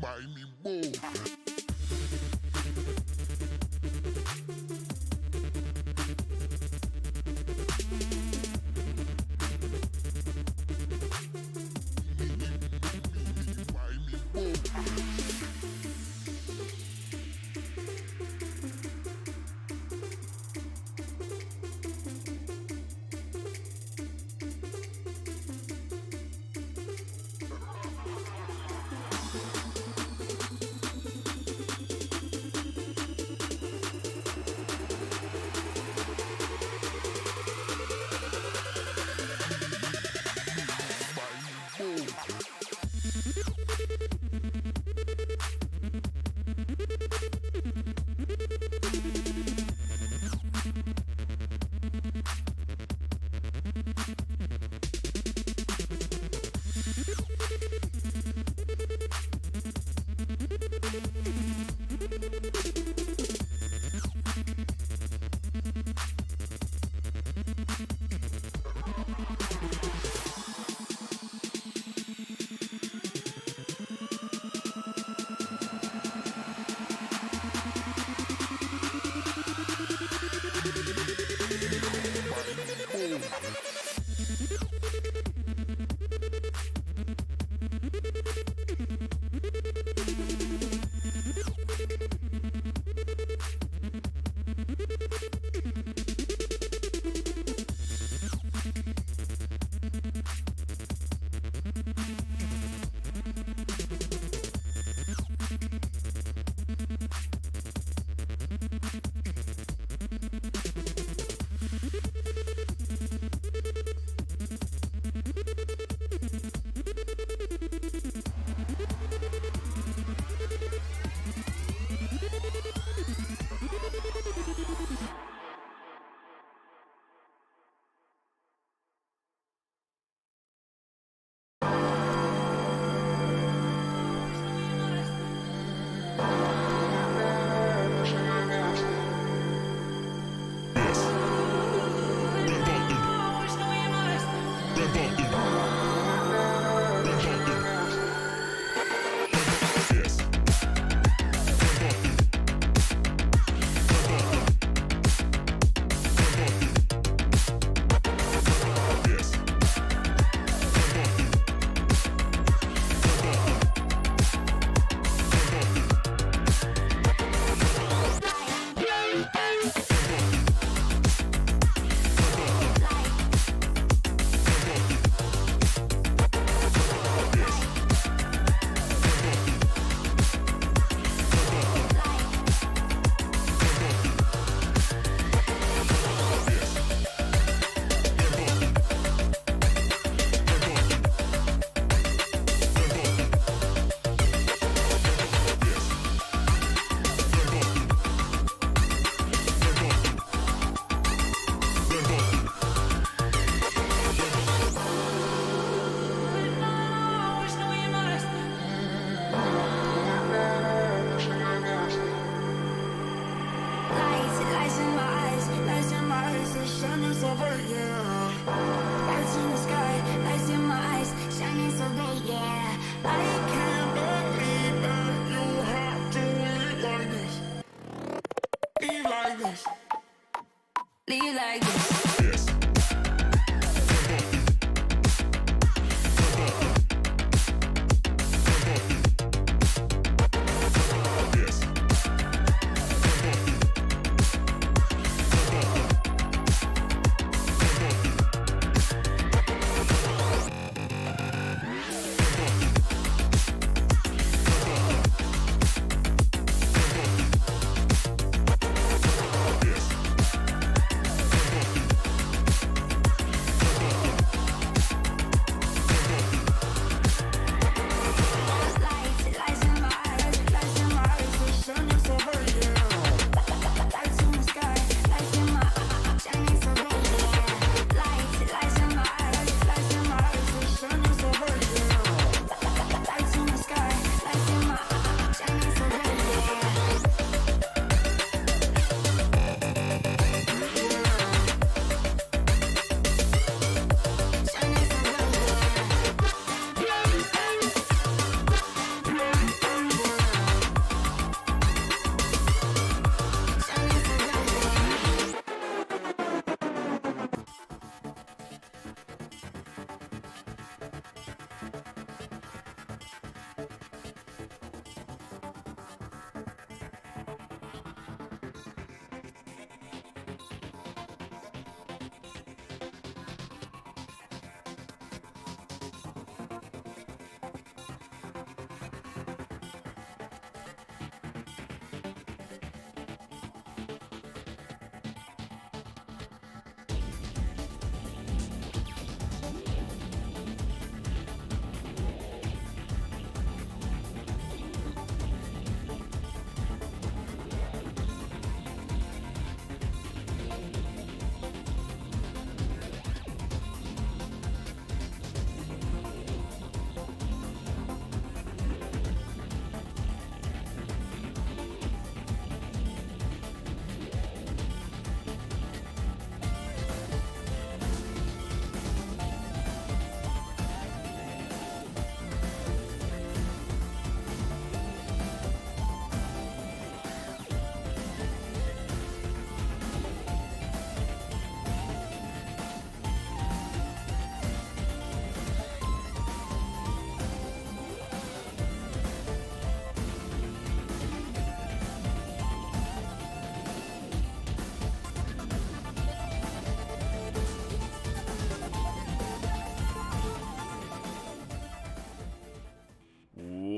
buy me more. Buy me more.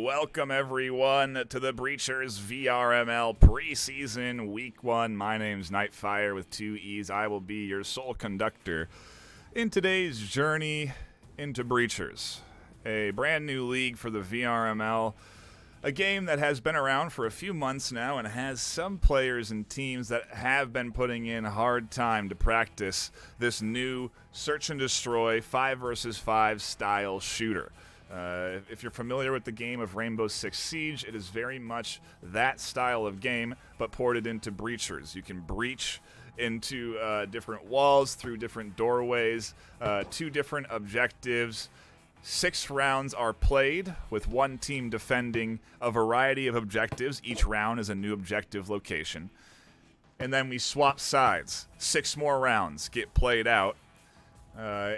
welcome everyone to the Breachers VRML Preseason Week 1. My name's Nightfire with 2 E's. I will be your sole conductor in today's journey into Breachers, a brand new league for the VRML, a game that has been around for a few months now and has some players and teams that have been putting in hard time to practice this new search and destroy 5 versus 5 style shooter. If you're familiar with the game of Rainbow Six Siege, it is very much that style of game, but ported into Breachers. You can breach into different walls, through different doorways, 2 different objectives. 6 rounds are played, with 1 team defending a variety of objectives. Each round is a new objective location. And then we swap sides. 6 more rounds get played out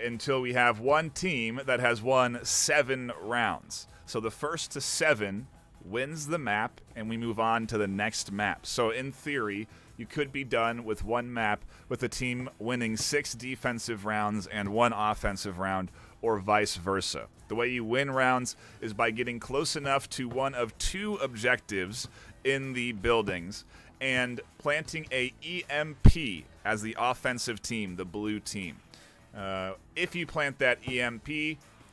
until we have 1 team that has won 7 rounds. So the first to 7 wins the map, and we move on to the next map. So in theory, you could be done with 1 map with a team winning 6 defensive rounds and 1 offensive round, or vice versa. The way you win rounds is by getting close enough to one of 2 objectives in the buildings and planting a EMP as the offensive team, the blue team. If you plant that EMP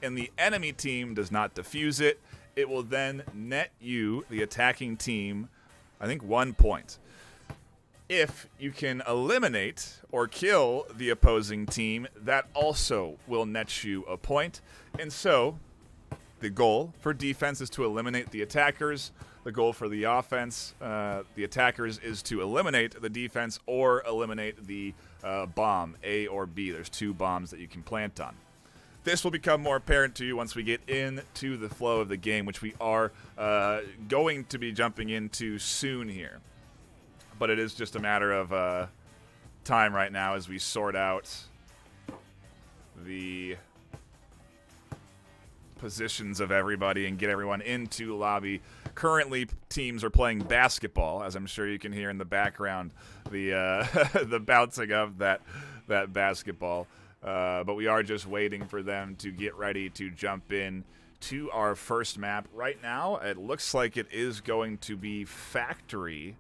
and the enemy team does not defuse it, it will then net you, the attacking team, I think 1 point. If you can eliminate or kill the opposing team, that also will net you a point. And so, the goal for defense is to eliminate the attackers. The goal for the offense, the attackers, is to eliminate the defense or eliminate the bomb, A or B. There's 2 bombs that you can plant on. This will become more apparent to you once we get into the flow of the game, which we are going to be jumping into soon here. But it is just a matter of time right now as we sort out the positions of everybody and get everyone into lobby. Currently, teams are playing basketball, as I'm sure you can hear in the background, the the bouncing of that basketball. But we are just waiting for them to get ready to jump in to our first map. Right now, it looks like it is going to be Factory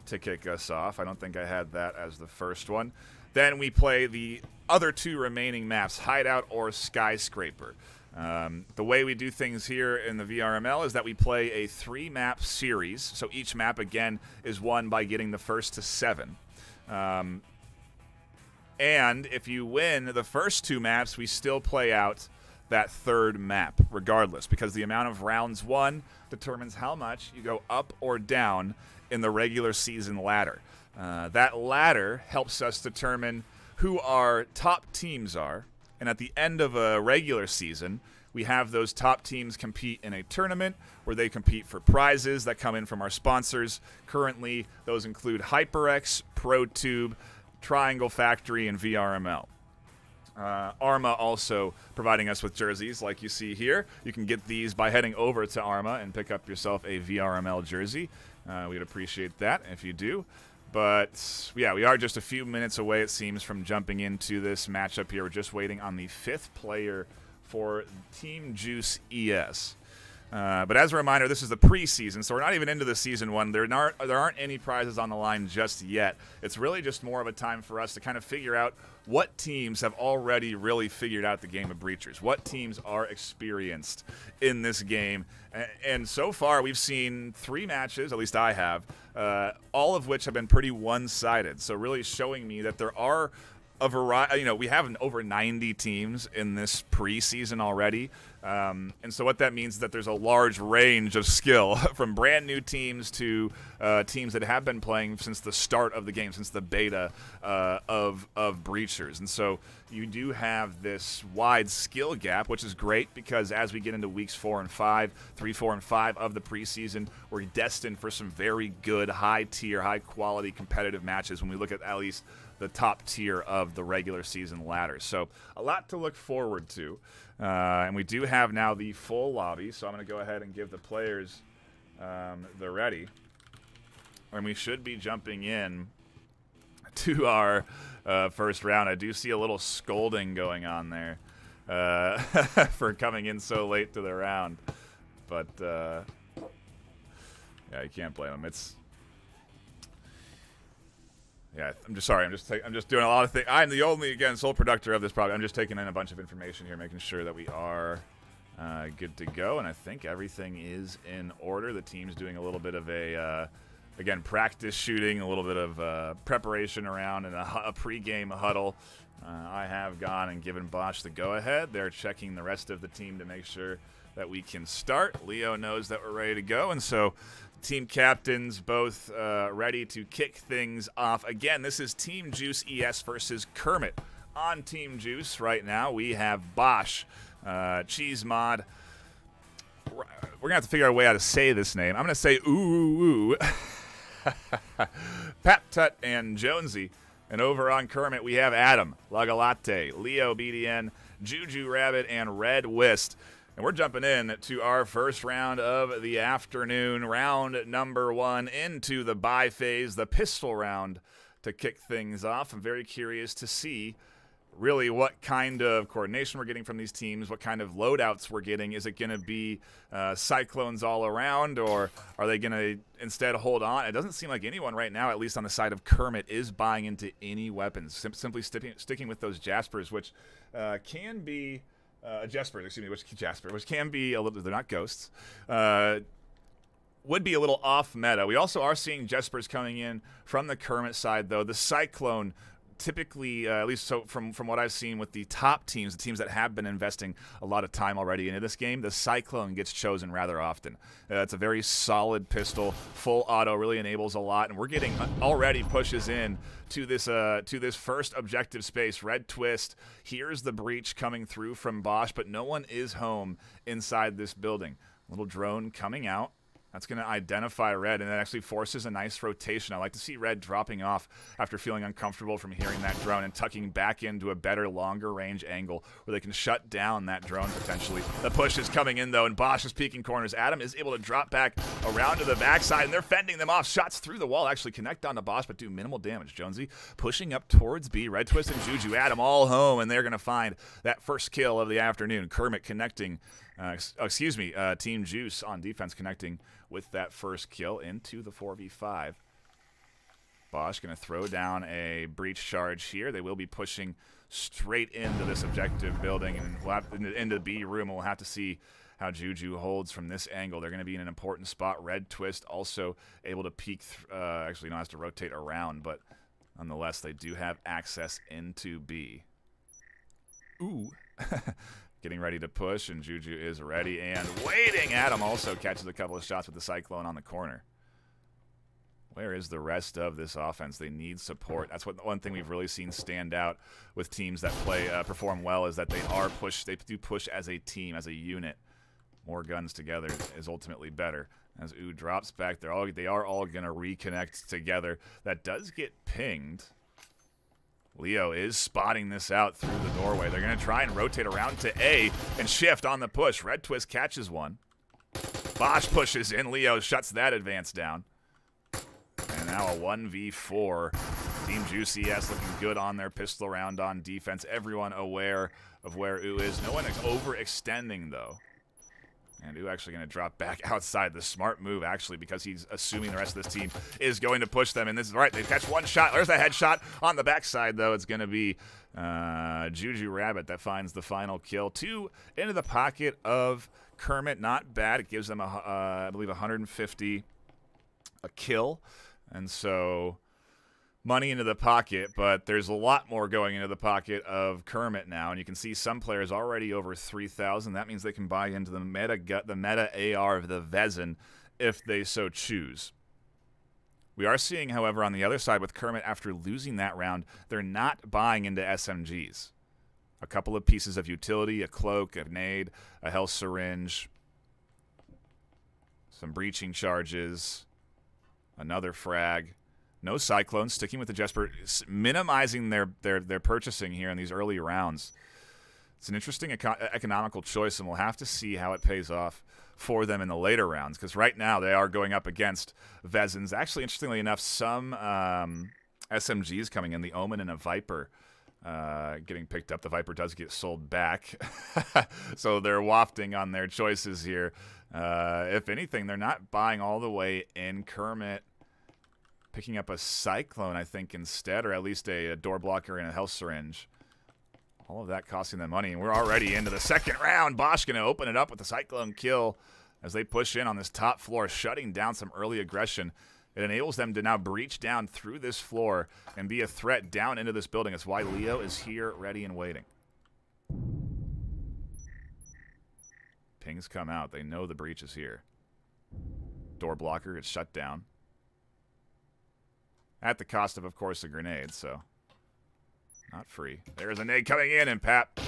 to kick us off. I don't think I had that as the first one. Then we play the other 2 remaining maps, Hideout or Skyscraper. The way we do things here in the VRML is that we play a 3-map series. So each map, again, is won by getting the first to 7. And if you win the first 2 maps, we still play out that 3rd map, regardless, because the amount of rounds won determines how much you go up or down in the regular season ladder. That ladder helps us determine who our top teams are, and at the end of a regular season, we have those top teams compete in a tournament where they compete for prizes that come in from our sponsors. Currently, those include HyperX, ProTube, Triangle Factory, and VRML. Arma also providing us with jerseys like you see here. You can get these by heading over to Arma and pick up yourself a VRML jersey. We'd appreciate that if you do. But, yeah, we are just a few minutes away, it seems, from jumping into this matchup here. We're just waiting on the 5th player for Team Juice ES. But as a reminder, this is the preseason, so we're not even into the Season 1. There aren't any prizes on the line just yet. It's really just more of a time for us to kind of figure out what teams have already really figured out the game of Breachers. What teams are experienced in this game. And so far, we've seen 3 matches, at least I have, all of which have been pretty one-sided. So really showing me that there are a variety, we have over 90 teams in this preseason already. And so what that means is that there's a large range of skill from brand new teams to teams that have been playing since the start of the game, since the beta of Breachers. And so you do have this wide skill gap, which is great because as we get into weeks 4 and 5, 3, 4, and 5 of the preseason, we're destined for some very good, high-tier, high-quality competitive matches when we look at least the top tier of the regular season ladder. So a lot to look forward to. And we do have now the full lobby, so I'm going to go ahead and give the players the ready. And we should be jumping in to our first round. I do see a little scolding going on there for coming in so late to the round. But Yeah, you can't blame them. Yeah, I'm just sorry. I'm just doing a lot of things. I'm the only, again, sole producer of this project. I'm just taking in a bunch of information here, making sure that we are good to go. And I think everything is in order. The team's doing a little bit of a, again, practice shooting, a little bit of preparation around and a pregame huddle. I have gone and given Bosch the go-ahead. They're checking the rest of the team to make sure that we can start. Leo knows that we're ready to go, and so team captains both ready to kick things off. Again, this is Team Juice ES versus Kermit. On Team Juice right now, we have Bosch, Cheese Mod. We're going to have to figure out a way how to say this name. I'm going to say ooh. Pap Tut and Jonesy. And over on Kermit, we have Adam, Lagalatte, Leo BDN, Juju Rabbit, and Red Whist. And we're jumping in to our first round of the afternoon, round number 1 into the bye phase, the pistol round to kick things off. I'm very curious to see really what kind of coordination we're getting from these teams, what kind of loadouts we're getting. Is it going to be Cyclones all around, or are they going to instead hold on? It doesn't seem like anyone right now, at least on the side of Kermit, is buying into any weapons. Simply sticking with those Jaspers, which can be which can be a little, they're not ghosts, would be a little off meta. We also are seeing Jaspers coming in from the Kermit side, though. The Cyclone typically, at least so from what I've seen with the top teams, the teams that have been investing a lot of time already into this game, the Cyclone gets chosen rather often. It's a very solid pistol. Full auto really enables a lot, and we're getting already pushes in to this first objective space. Red Twist, here's the breach coming through from Bosch, but no one is home inside this building. Little drone coming out. That's going to identify Red, and that actually forces a nice rotation. I like to see Red dropping off after feeling uncomfortable from hearing that drone and tucking back into a better, longer range angle where they can shut down that drone potentially. The push is coming in, though, and Bosch is peeking corners. Adam is able to drop back around to the backside, and they're fending them off. Shots through the wall actually connect onto Bosch, but do minimal damage. Jonesy pushing up towards B. Red Twist and Juju. Adam all home, and they're going to find that first kill of the afternoon. Kermit connecting, Team Juice on defense connecting with that first kill into the 4v5. Bosch going to throw down a breach charge here. They will be pushing straight into this objective building, and we'll have, into the B room, and we'll have to see how Juju holds from this angle. They're going to be in an important spot. Red Twist also able to peek, actually, no, has to rotate around, but nonetheless, they do have access into B. Ooh. Getting ready to push, and Juju is ready and waiting. Adam also catches a couple of shots with the Cyclone on the corner. Where is the rest of this offense? They need support. That's what one thing we've really seen stand out with teams that perform well, is that they do push as a team, as a unit. More guns together is ultimately better. As Ooh drops back, they are all going to reconnect together. That does get pinged. Leo is spotting this out through the doorway. They're going to try and rotate around to A and shift on the push. Red Twist catches one. Bosch pushes in. Leo shuts that advance down. And now a 1v4. Team Juice ES looking good on their pistol round on defense. Everyone aware of where Ooh is. No one is overextending, though. And Ooh actually going to drop back outside. The smart move, actually, because he's assuming the rest of this team is going to push them. And this is right. They catch one shot. There's that headshot on the backside, though. It's going to be Juju Rabbit that finds the final kill. 2 into the pocket of Kermit. Not bad. It gives them, I believe, 150 a kill. And so money into the pocket, but there's a lot more going into the pocket of Kermit now, and you can see some players already over 3,000. That means they can buy into the meta AR of the Vezin if they so choose. We are seeing, however, on the other side with Kermit, after losing that round, they're not buying into SMGs. A couple of pieces of utility, a cloak, a nade, a health syringe, some breaching charges, another frag. No Cyclones, sticking with the Jesper, minimizing their purchasing here in these early rounds. It's an interesting economical choice, and we'll have to see how it pays off for them in the later rounds, because right now they are going up against Vezins. Actually, interestingly enough, some SMGs coming in, the Omen and a Viper getting picked up. The Viper does get sold back, so they're wafting on their choices here. If anything, they're not buying all the way in. Kermit picking up a Cyclone, I think, instead, or at least a door blocker and a health syringe. All of that costing them money, and we're already into the second round. Bosch going to open it up with the Cyclone kill as they push in on this top floor, shutting down some early aggression. It enables them to now breach down through this floor and be a threat down into this building. That's why Leo is here, ready and waiting. Pings come out. They know the breach is here. Door blocker gets shut down. At the cost of course, a grenade, so not free. There's a nade coming in, and Pap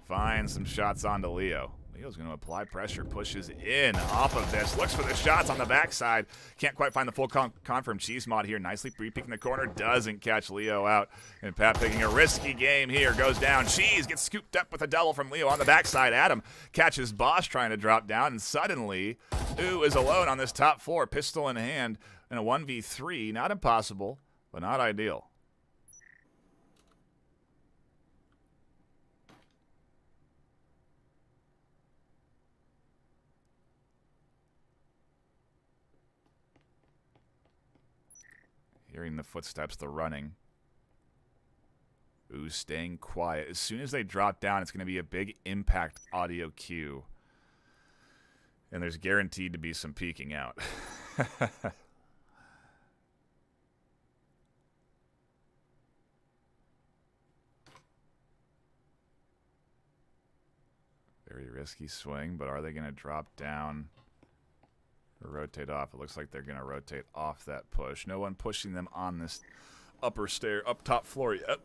finds some shots onto Leo. Leo's going to apply pressure, pushes in off of this, looks for the shots on the backside. Can't quite find the full confirm. Cheesemod here, nicely pre-peeking the corner, doesn't catch Leo out. And Pap taking a risky game here, goes down. Cheese gets scooped up with a double from Leo on the backside. Adam catches Bosch trying to drop down, and suddenly, Ooh is alone on this top floor, pistol in hand, in a 1v3. Not impossible, but not ideal. Hearing the footsteps, the running. Ooh, staying quiet. As soon as they drop down, it's going to be a big impact audio cue. And there's guaranteed to be some peeking out. Very risky swing, but are they going to drop down? Rotate off. It looks like they're going to rotate off that push. No one pushing them on this up top floor yet.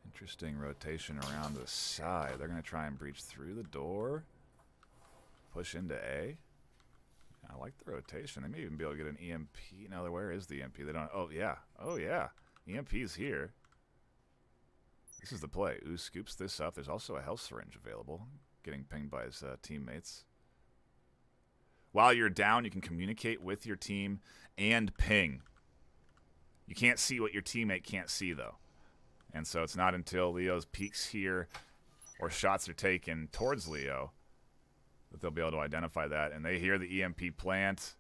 Interesting rotation around the side. They're going to try and breach through the door. Push into A. I like the rotation. They may even be able to get an EMP. No, where is the EMP? They don't. Oh, yeah. Oh, yeah. EMP's here. This is the play. Ooh scoops this up. There's also a health syringe available. Getting pinged by his teammates. While you're down, you can communicate with your team and ping. You can't see what your teammate can't see, though. And so it's not until Leo's peeks here or shots are taken towards Leo that they'll be able to identify that. And they hear the EMP plant.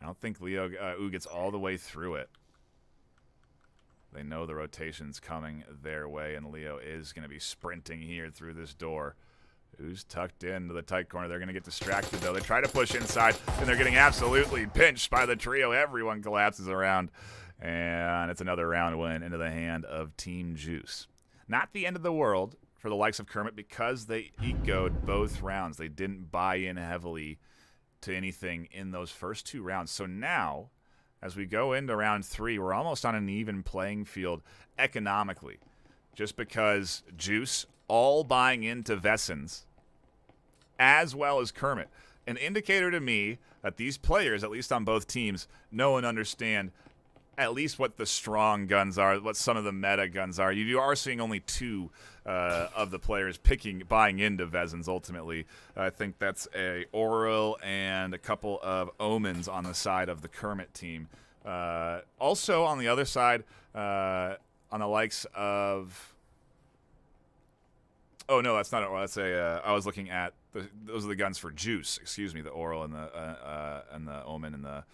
I don't think Leo Ooh gets all the way through it. They know the rotation's coming their way, and Leo is going to be sprinting here through this door. Who's tucked into the tight corner? They're going to get distracted, though. They try to push inside, and they're getting absolutely pinched by the trio. Everyone collapses around, and it's another round win into the hand of Team Juice. Not the end of the world for the likes of Kermit because they ecoed both rounds. They didn't buy in heavily to anything in those first two rounds. So now, as we go into round 3, we're almost on an even playing field economically. Just because Juice all buying into Vessens as well as Kermit. An indicator to me that these players, at least on both teams, know and understand at least what the strong guns are, what some of the meta guns are. You are seeing only 2 of the players buying into Vessens ultimately. I think that's a Oral and a couple of Omens on the side of the Kermit team. Also on the other side, on the likes of... Oh, no, that's not Oral. That's I was looking at... those are the guns for Juice. Excuse me, the Oral and the Omen and the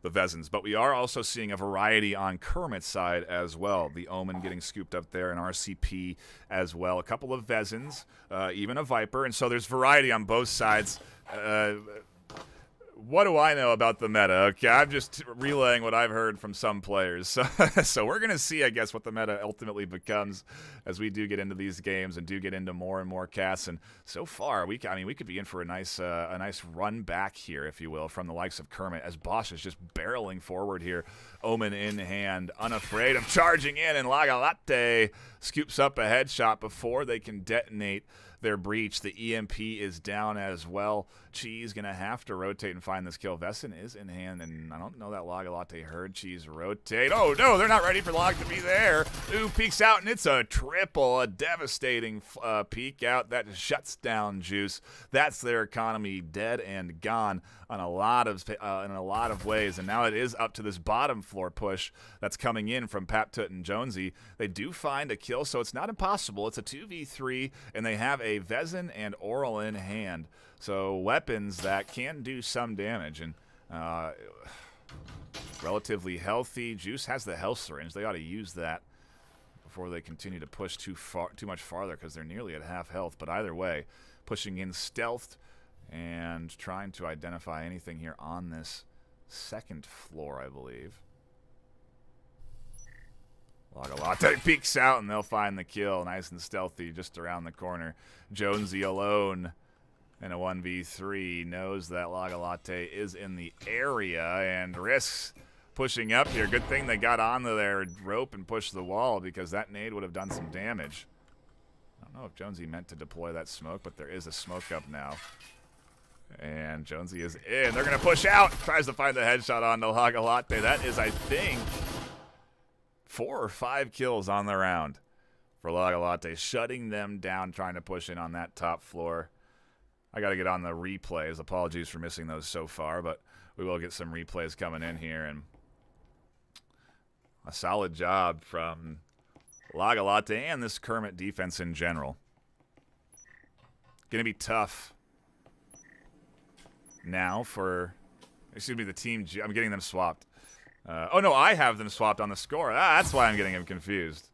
Vessens. But we are also seeing a variety on Kermit's side as well. The Omen getting scooped up there, an RCP as well. A couple of Vessens, even a Viper. And so there's variety on both sides. What do I know about the meta? Okay, I'm just relaying what I've heard from some players. So we're going to see, I guess, what the meta ultimately becomes as we do get into these games and do get into more and more casts. And so far, we could be in for a nice run back here, if you will, from the likes of Kermit, as Bosch is just barreling forward here, Omen in hand, unafraid of charging in, and Lagalate scoops up a headshot before they can detonate their breach. The EMP is down as well. Cheese going to have to rotate and find this kill. Vesson is in hand, and I don't know that Logalatte heard Cheese rotate. Oh, no, they're not ready for Log to be there. Ooh, peeks out, and it's a triple, a devastating peek out that shuts down Juice. That's their economy dead and gone on a lot of in a lot of ways, and now it is up to this bottom floor push that's coming in from Paptut and Jonesy. They do find a kill, so it's not impossible. It's a 2v3, and they have a Vezin and Oral in hand, so weapons that can do some damage, and relatively healthy. Juice has the health syringe. They ought to use that before they continue to push too much farther, because they're nearly at half health. But either way, pushing in stealthed and trying to identify anything here on this second floor, I believe. Logalatte peeks out, and they'll find the kill. Nice and stealthy just around the corner. Jonesy alone in a 1v3 knows that Logalatte is in the area and risks pushing up here. Good thing they got onto their rope and pushed the wall, because that nade would have done some damage. I don't know if Jonesy meant to deploy that smoke, but there is a smoke up now. And Jonesy is in. They're going to push out. Tries to find the headshot on the Logalatte. That is, I think, 4 or 5 kills on the round for Logalatte, shutting them down, trying to push in on that top floor. I got to get on the replays. Apologies for missing those so far, but we will get some replays coming in here. And a solid job from Logalatte and this Kermit defense in general. Going to be tough now for, excuse me, the team. I'm getting them swapped. Oh, no, I have them swapped on the score. That's why I'm getting them confused.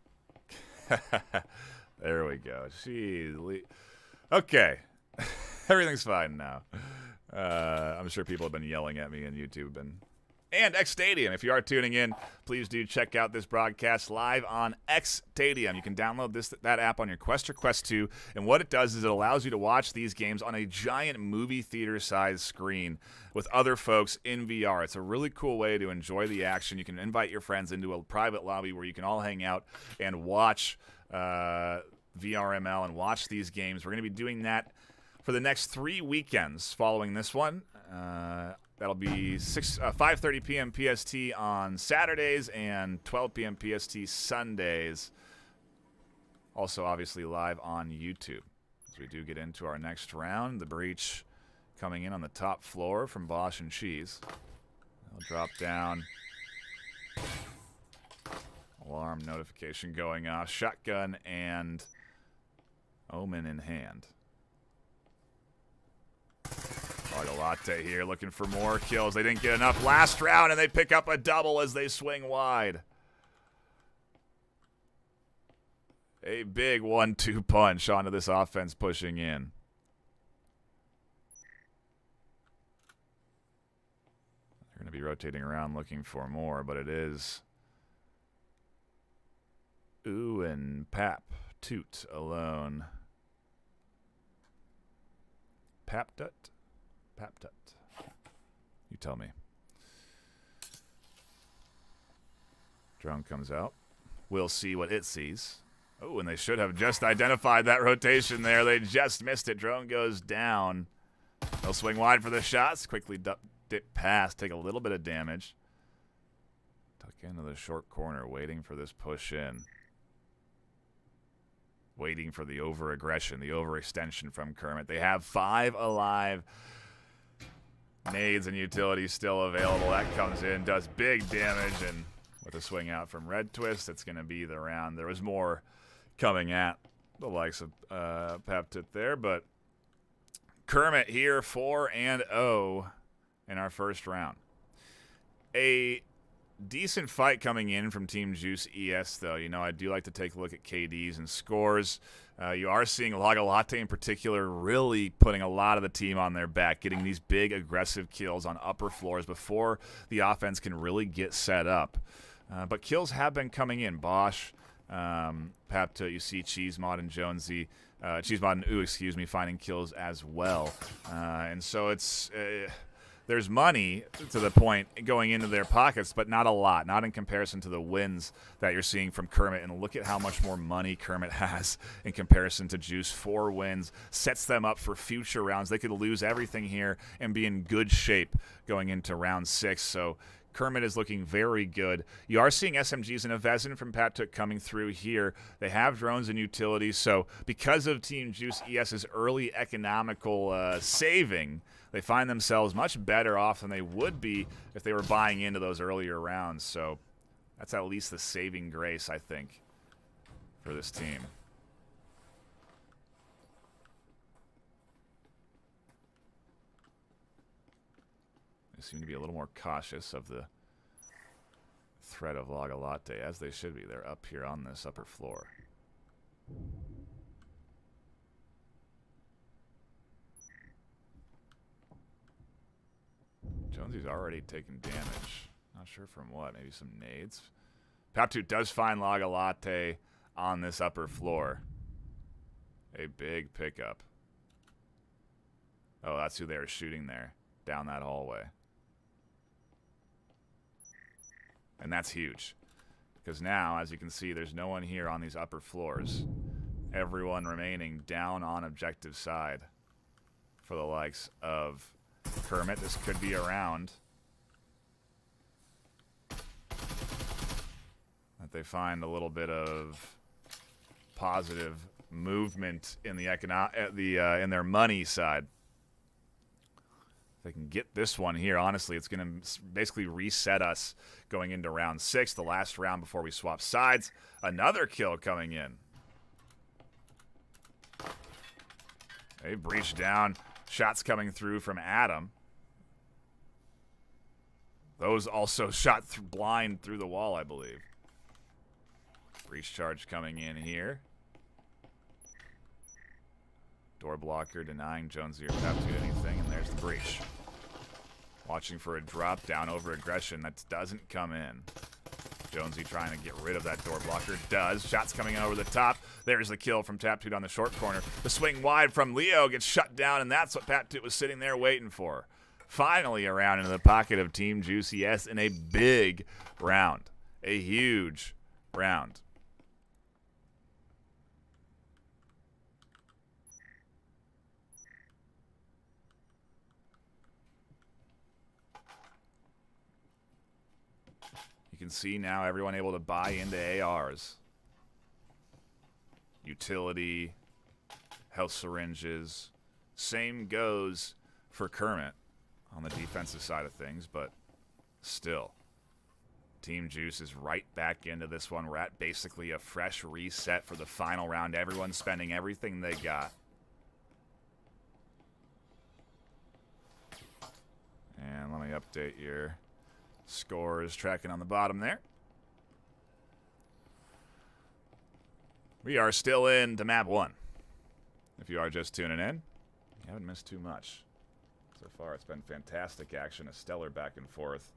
There we go. Jeez. Okay. Everything's fine now. I'm sure people have been yelling at me on YouTube and X Stadium. If you are tuning in, please do check out this broadcast live on X Stadium. You can download that app on your Quest or Quest 2, and what it does is it allows you to watch these games on a giant movie theater-sized screen with other folks in VR. It's a really cool way to enjoy the action. You can invite your friends into a private lobby where you can all hang out and watch VRML and watch these games. We're going to be doing that for the next 3 weekends following this one. That'll be 5:30 p.m. PST on Saturdays and 12 p.m. PST Sundays. Also, obviously, live on YouTube. As we do get into our next round, the breach coming in on the top floor from Bosch and Cheese. They'll drop down. Alarm notification going off. Shotgun and Omen in hand. Logalatte here looking for more kills. They didn't get enough last round, and they pick up a double as they swing wide. A big 1-2 punch onto this offense pushing in. They're going to be rotating around looking for more, but it is Ooh and Pap Toot alone. Paptut? Paptut. You tell me. Drone comes out. We'll see what it sees. Oh, and they should have just identified that rotation there. They just missed it. Drone goes down. They'll swing wide for the shots. Quickly dip past. Take a little bit of damage. Tuck into the short corner, waiting for this push in. Waiting for the over-aggression, the overextension from Kermit. They have 5 alive. Nades and utilities still available. That comes in, does big damage, and with a swing out from Red Twist, it's going to be the round. There was more coming at the likes of Paptut there, but Kermit here 4-0 in our first round. A decent fight coming in from Team Juice ES, though. You know, I do like to take a look at KDs and scores. You are seeing Logalatte in particular really putting a lot of the team on their back, getting these big aggressive kills on upper floors before the offense can really get set up. But kills have been coming in. Bosch, Paptut, you see Cheesemod and Jonesy, Cheesemod and Ooh, excuse me, finding kills as well. And so it's there's money to the point going into their pockets, but not a lot, not in comparison to the wins that you're seeing from Kermit. And look at how much more money Kermit has in comparison to Juice. 4 wins sets them up for future rounds. They could lose everything here and be in good shape going into round 6. So Kermit is looking very good. You are seeing SMGs and a Vezin from Patuk coming through here. They have drones and utilities, so because of Team Juice ES's early economical saving, they find themselves much better off than they would be if they were buying into those earlier rounds. So that's at least the saving grace, I think, for this team. They seem to be a little more cautious of the threat of Lagalate, as they should be. They're up here on this upper floor. Jonesy's already taken damage. Not sure from what. Maybe some nades. Paptu does find Lagalate on this upper floor. A big pickup. Oh, that's who they were shooting there. Down that hallway. And that's huge. Because now, as you can see, there's no one here on these upper floors. Everyone remaining down on objective side for the likes of Kermit. This could be a round that they find a little bit of positive movement in the in their money side. If they can get this one here, honestly, it's going to basically reset us going into round 6, the last round before we swap sides. Another kill coming in. They breach down. Shots coming through from Adam. Those also shot blind through the wall, I believe. Breach charge coming in here. Door blocker denying Jonesy or Pep to anything, and there's the breach. Watching for a drop down over aggression that doesn't come in. Jonesy trying to get rid of that door blocker. Does. Shots coming in over the top. There's the kill from Taptoot on the short corner. The swing wide from Leo gets shut down, and that's what Taptoot was sitting there waiting for. Finally around into the pocket of Team Juice ES in a big round. A huge round. You can see now everyone able to buy into ARs. Utility, health syringes. Same goes for Kermit on the defensive side of things, but still. Team Juice is right back into this one. We're at basically a fresh reset for the final round. Everyone's spending everything they got. And let me update your scores tracking on the bottom there. We are still in to map 1. If you are just tuning in, you haven't missed too much. So far, it's been fantastic action, a stellar back and forth.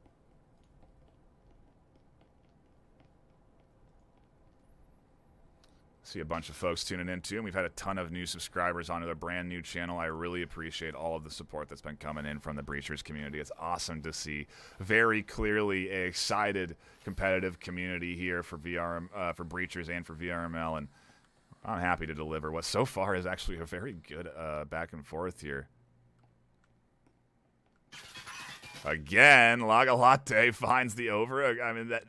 See a bunch of folks tuning in too, and we've had a ton of new subscribers onto the brand new channel. I really appreciate all of the support that's been coming in from the Breachers community. It's awesome to see very clearly a excited, competitive community here for for Breachers and for VRML, and I'm happy to deliver what so far is actually a very good back and forth here. Again, Lagalate finds the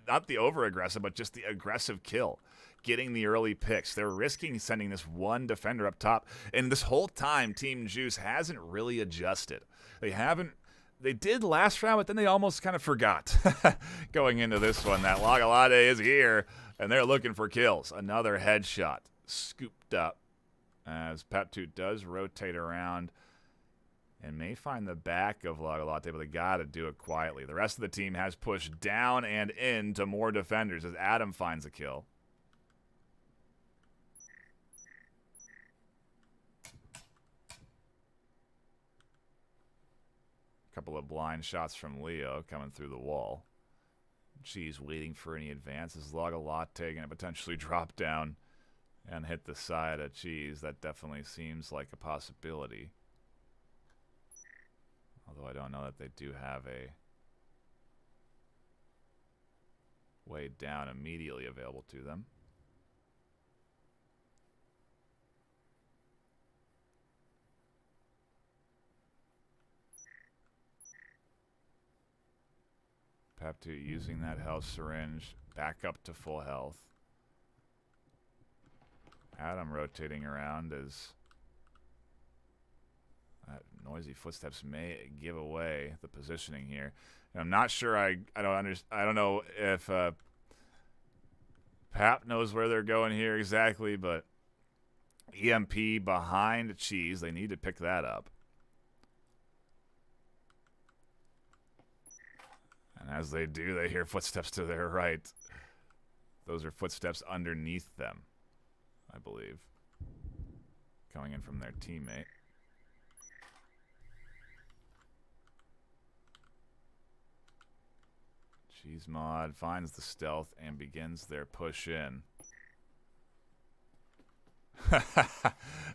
not the over-aggressive, but just the aggressive kill. Getting the early picks. They're risking sending this one defender up top. And this whole time, Team Juice hasn't really adjusted. They did last round, but then they almost kind of forgot going into this one that Lagalate is here, and they're looking for kills. Another headshot scooped up as Paptoot does rotate around and may find the back of Lagalate, but they got to do it quietly. The rest of the team has pushed down and into more defenders as Adam finds a kill. Couple of blind shots from Leo coming through the wall. Cheese waiting for any advances. Lagalate going to potentially drop down and hit the side of Cheese. That definitely seems like a possibility. Although I don't know that they do have a way down immediately available to them. Peptu using that health syringe back up to full health. Adam rotating around as noisy footsteps may give away the positioning here. And I'm not sure. I don't know if Pap knows where they're going here exactly, but EMP behind Cheese. They need to pick that up. And as they do, they hear footsteps to their right. Those are footsteps underneath them, I believe, coming in from their teammate. Cheese Mod finds the stealth and begins their push in.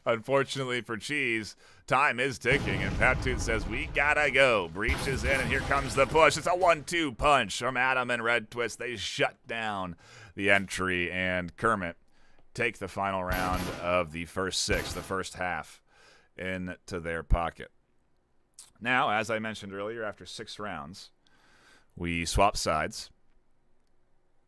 Unfortunately for Cheese, time is ticking, and Paptoot says, we gotta go. Breaches in, and here comes the push. It's a 1-2 punch from Adam and Red Twist. They shut down the entry, and Kermit take the final round of the first 6, the first half, into their pocket. Now, as I mentioned earlier, after 6 rounds, we swap sides.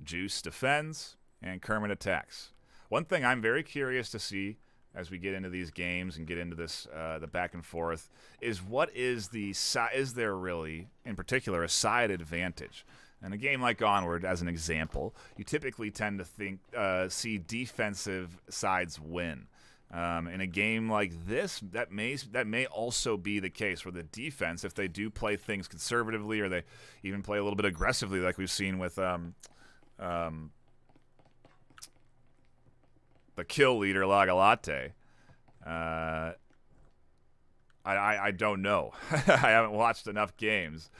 Juice defends, and Kermit attacks. One thing I'm very curious to see as we get into these games and get into this the back and forth is what is is there really, in particular, a side advantage? In a game like Onward, as an example, you typically tend to see defensive sides win. In a game like this, that may also be the case where the defense, if they do play things conservatively or they even play a little bit aggressively, like we've seen with the kill leader Lagalate. I don't know. I haven't watched enough games.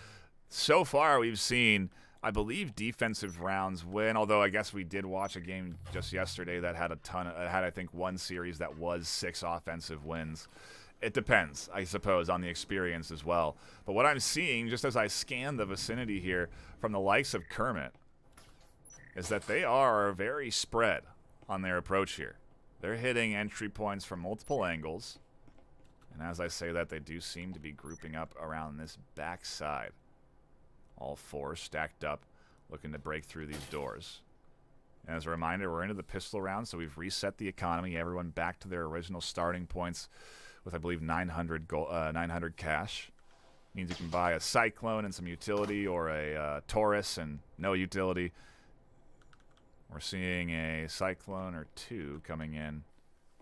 So far, we've seen, I believe, defensive rounds win. Although I guess we did watch a game just yesterday that had I think one series that was 6 offensive wins. It depends, I suppose, on the experience as well. But what I'm seeing, just as I scan the vicinity here from the likes of Kermit, is that they are very spread on their approach here. They're hitting entry points from multiple angles. And as I say that, they do seem to be grouping up around this backside. All 4 stacked up, looking to break through these doors. And as a reminder, we're into the pistol round, so we've reset the economy. Everyone back to their original starting points with, I believe, 900 cash. Means you can buy a Cyclone and some utility, or a Taurus and no utility. We're seeing a Cyclone or 2 coming in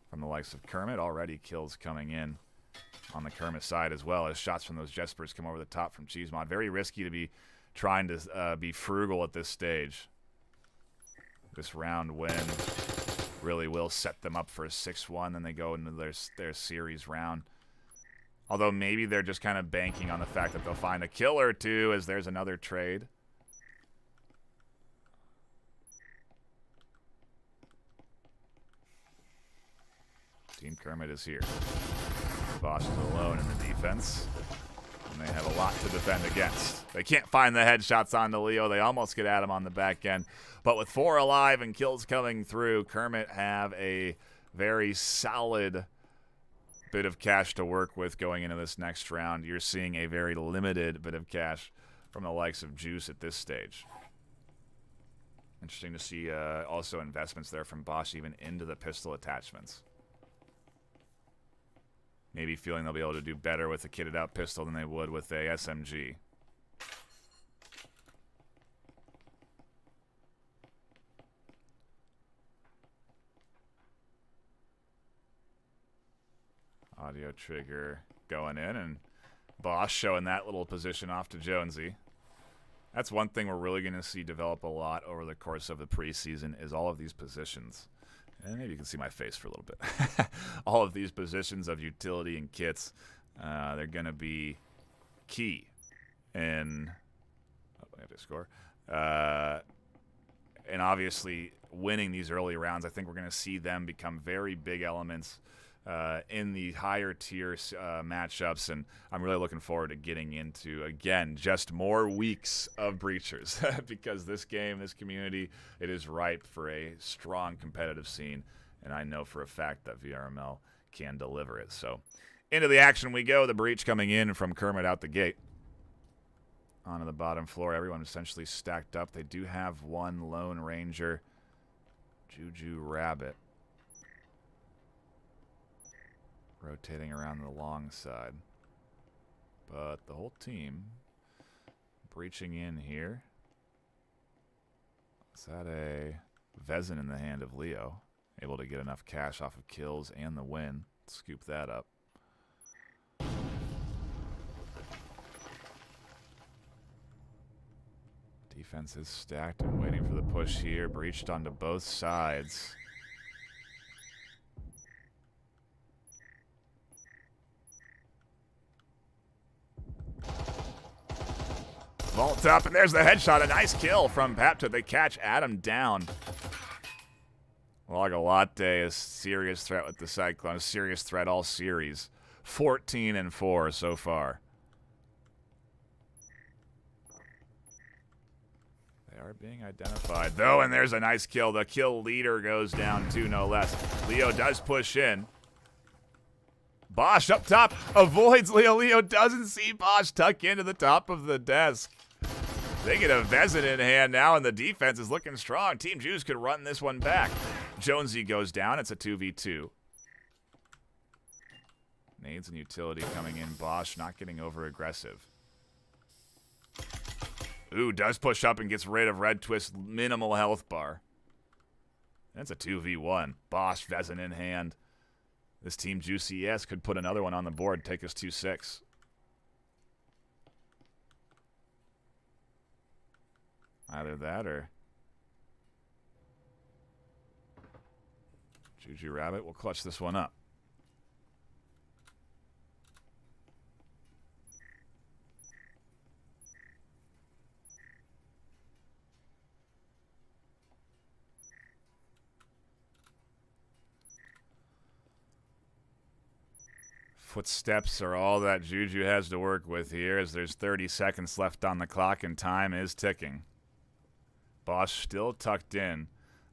from the likes of Kermit. Already kills coming in on the Kermit side as well, as shots from those Jespers come over the top from Cheese Mod. Very risky to be trying to be frugal at this stage. This round win really will set them up for a 6-1, then they go into their series round. Although maybe they're just kind of banking on the fact that they'll find a kill or 2 as there's another trade. Team Kermit is here. Boss is alone in the defense, and they have a lot to defend against. They can't find the headshots onto Leo. They almost get at him on the back end. But with 4 alive and kills coming through, Kermit have a very solid bit of cash to work with going into this next round. You're seeing a very limited bit of cash from the likes of Juice at this stage. Interesting to see also investments there from Bosch even into the pistol attachments. Maybe feeling they'll be able to do better with a kitted out pistol than they would with a SMG. Audio trigger going in, and Bosch showing that little position off to Jonesy. That's one thing we're really going to see develop a lot over the course of the preseason is all of these positions. And maybe you can see my face for a little bit. All of these positions of utility and kits, they're going to be key in I have to score. And obviously winning these early rounds, I think we're going to see them become very big elements in the higher tier matchups, and I'm really looking forward to getting into, again, just more weeks of Breachers because this game, this community, it is ripe for a strong competitive scene, and I know for a fact that VRML can deliver it. So into the action we go. The breach coming in from Kermit out the gate. Onto the bottom floor, everyone essentially stacked up. They do have one Lone Ranger, Juju Rabbit, rotating around the long side. But the whole team breaching in here. Is that a Vezin in the hand of Leo? Able to get enough cash off of kills and the win. Scoop that up. Defense is stacked and waiting for the push here. Breached onto both sides. Vault up, and there's the headshot. A nice kill from Papta. They catch Adam down. Lagalatte is serious threat with the Cyclone. A serious threat all series. 14-4 so far. They are being identified, though, and there's a nice kill. The kill leader goes down, too, no less. Leo does push in. Bosch up top avoids Leo. Leo doesn't see Bosch tuck into the top of the desk. They get a Vezin in hand now, and the defense is looking strong. Team Juice could run this one back. Jonesy goes down. It's a 2v2. Nades and utility coming in. Bosch not getting over aggressive. Ooh, does push up and gets rid of Red Twist's minimal health bar. That's a 2v1. Bosch, Vezin in hand. This Team Juice ES could put another one on the board, take us 2-6. Either that or Juju Rabbit will clutch this one up. Footsteps are all that Juju has to work with here, as there's 30 seconds left on the clock and time is ticking. Bosch still tucked in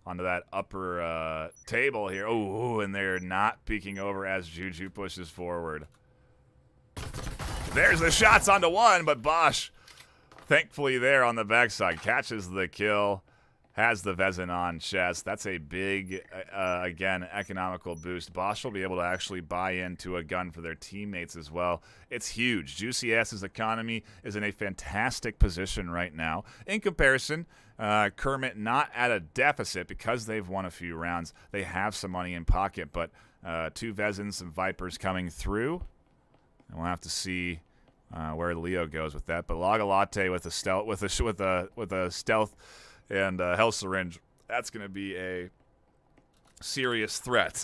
onto that upper table here. Oh, and they're not peeking over as Juju pushes forward. There's the shots onto one, but Bosch, thankfully there on the backside, catches the kill. Has the Vezin on chest. That's a big, again, economical boost. Bosch will be able to actually buy into a gun for their teammates as well. It's huge. Juicy Ass's economy is in a fantastic position right now. In comparison, Kermit not at a deficit because they've won a few rounds. They have some money in pocket, but two Vezins, some Vipers coming through. And we'll have to see where Leo goes with that. But Lagalatte with a stealth, with a stealth and Health Syringe, that's going to be a serious threat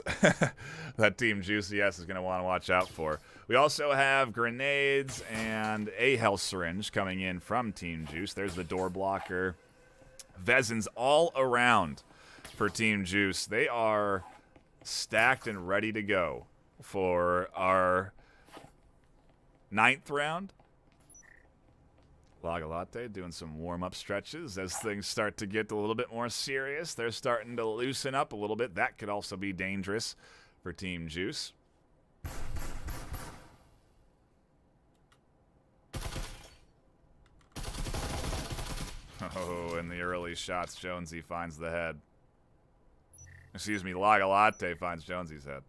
that Team Juicy S is going to want to watch out for. We also have grenades and a Health Syringe coming in from Team Juice. There's the door blocker. Vezins all around for Team Juice. They are stacked and ready to go for our 9th round. Lagalatte doing some warm-up stretches as things start to get a little bit more serious. They're starting to loosen up a little bit. That could also be dangerous for Team Juice. Oh, in the early shots, Jonesy finds the head. Excuse me, Lagalatte finds Jonesy's head.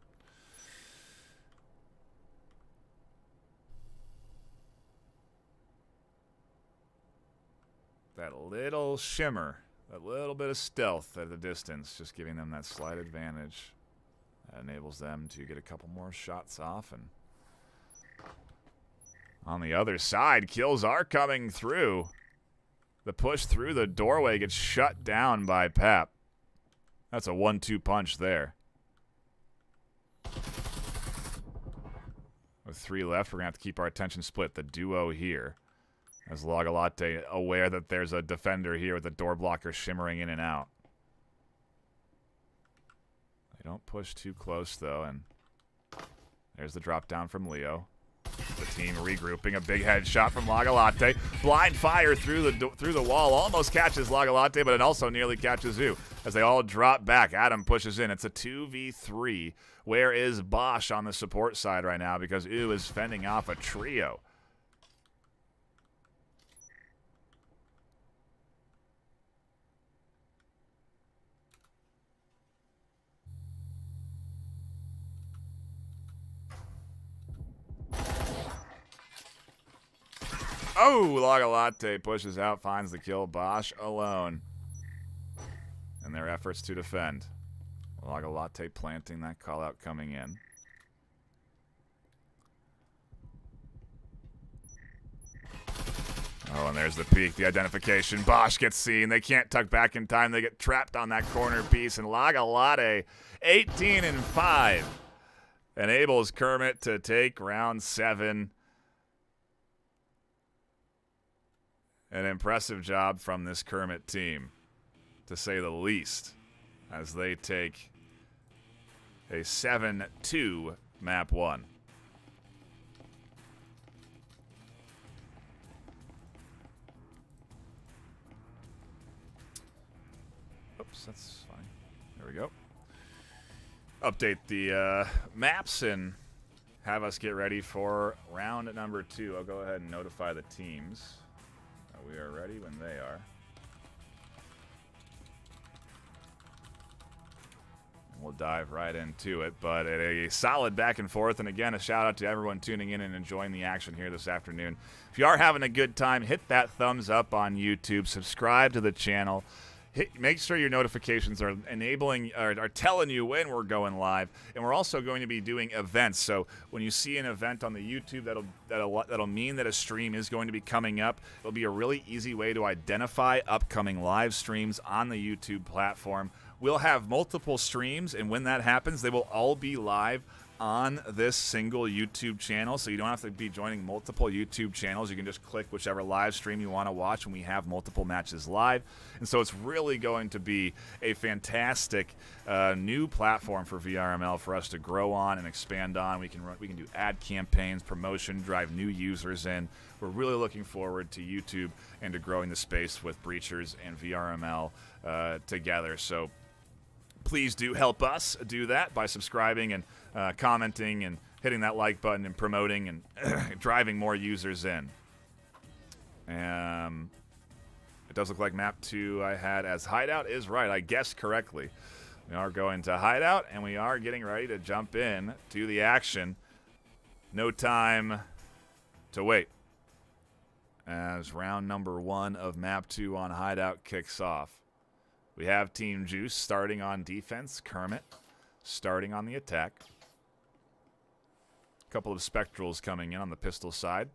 That little shimmer, that little bit of stealth at the distance, just giving them that slight advantage. That enables them to get a couple more shots off. And on the other side, kills are coming through. The push through the doorway gets shut down by Pap. That's a 1-2 punch there. With 3 left, we're going to have to keep our attention split. The duo here. As Lagalatte aware that there's a defender here with the door blocker shimmering in and out. They don't push too close, though, and There's the drop down from Leo. The team regrouping. A big headshot from Lagalatte. Blind fire through the wall. Almost catches Lagalatte, but it also nearly catches U. As they all drop back, Adam pushes in. It's a 2v3. Where is Bosch on the support side right now? Because U is fending off a trio. Oh, Lagalatte pushes out, finds the kill. Bosch alone. And their efforts to defend. Lagalatte planting that call out coming in. Oh, and there's the peek, the identification. Bosch gets seen. They can't tuck back in time. They get trapped on that corner piece. And Lagalatte, 18-5, enables Kermit to take round 7. An impressive job from this Kermit team, to say the least, as they take a 7-2 map 1. Oops, that's fine. There we go. Update the maps and have us get ready for round number 2. I'll go ahead and notify the teams. We are ready when they are. And we'll dive right into it, but a solid back and forth. And again, a shout out to everyone tuning in and enjoying the action here this afternoon. If you are having a good time, hit that thumbs up on YouTube, subscribe to the channel. Make sure your notifications are are telling you when we're going live, and we're also going to be doing events. So when you see an event on the YouTube, that'll mean that a stream is going to be coming up. It'll be a really easy way to identify upcoming live streams on the YouTube platform. We'll have multiple streams, and when that happens, they will all be live on this single YouTube channel, so you don't have to be joining multiple YouTube channels. You can just click whichever live stream you want to watch, and we have multiple matches live. And so it's really going to be a fantastic new platform for VRML for us to grow on and expand on. We can do ad campaigns, promotion, drive new users in. We're really looking forward to YouTube and to growing the space with Breachers and VRML together. So please do help us do that by subscribing and commenting and hitting that like button and promoting and driving more users in. It does look like map 2 I had as Hideout is right. I guessed correctly. We are going to Hideout, and we are getting ready to jump in to the action. No time to wait as round number 1 of map 2 on Hideout kicks off. We have Team Juice starting on defense. Kermit starting on the attack. A couple of Spectrals coming in on the pistol side.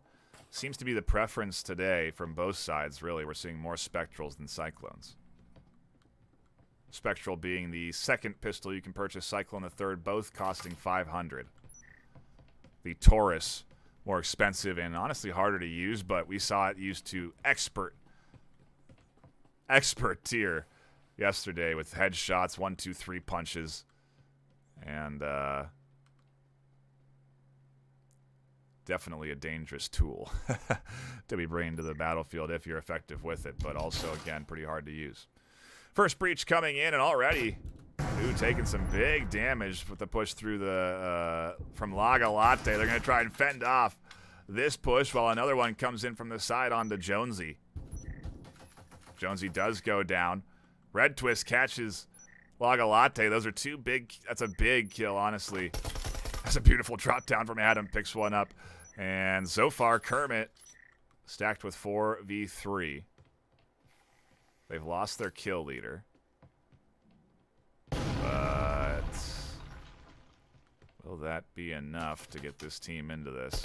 Seems to be the preference today from both sides, really. We're seeing more Spectrals than Cyclones. Spectral being the second pistol you can purchase, Cyclone the third, both costing 500. The Taurus, more expensive and honestly harder to use, but we saw it used to expert tier yesterday with headshots, 1, 2, 3 punches, and definitely a dangerous tool to be bringing to the battlefield if you're effective with it, but also, again, pretty hard to use. First breach coming in, and already taking some big damage with the push through the from Lagalatte. They're going to try and fend off this push while another one comes in from the side onto Jonesy. Jonesy does go down. Red Twist catches Lagalatte. Those are two big. That's a big kill, honestly. That's a beautiful drop down from Adam. Picks one up. And so far, Kermit stacked with 4v3. They've lost their kill leader. But will that be enough to get this team into this?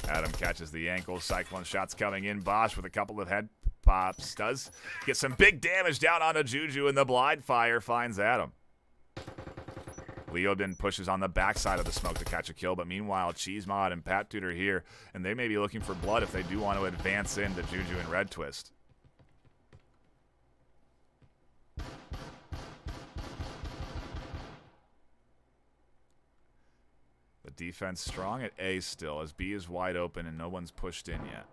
Adam catches the ankle. Cyclone shots coming in. Bosch with a couple of head pops. Does get some big damage down onto Juju, and the blind fire finds Adam. Leo then pushes on the backside of the smoke to catch a kill, but meanwhile, Cheesemod and Pat Dude are here, and they may be looking for blood if they do want to advance into Juju and Red Twist. The defense strong at A still, as B is wide open and no one's pushed in yet.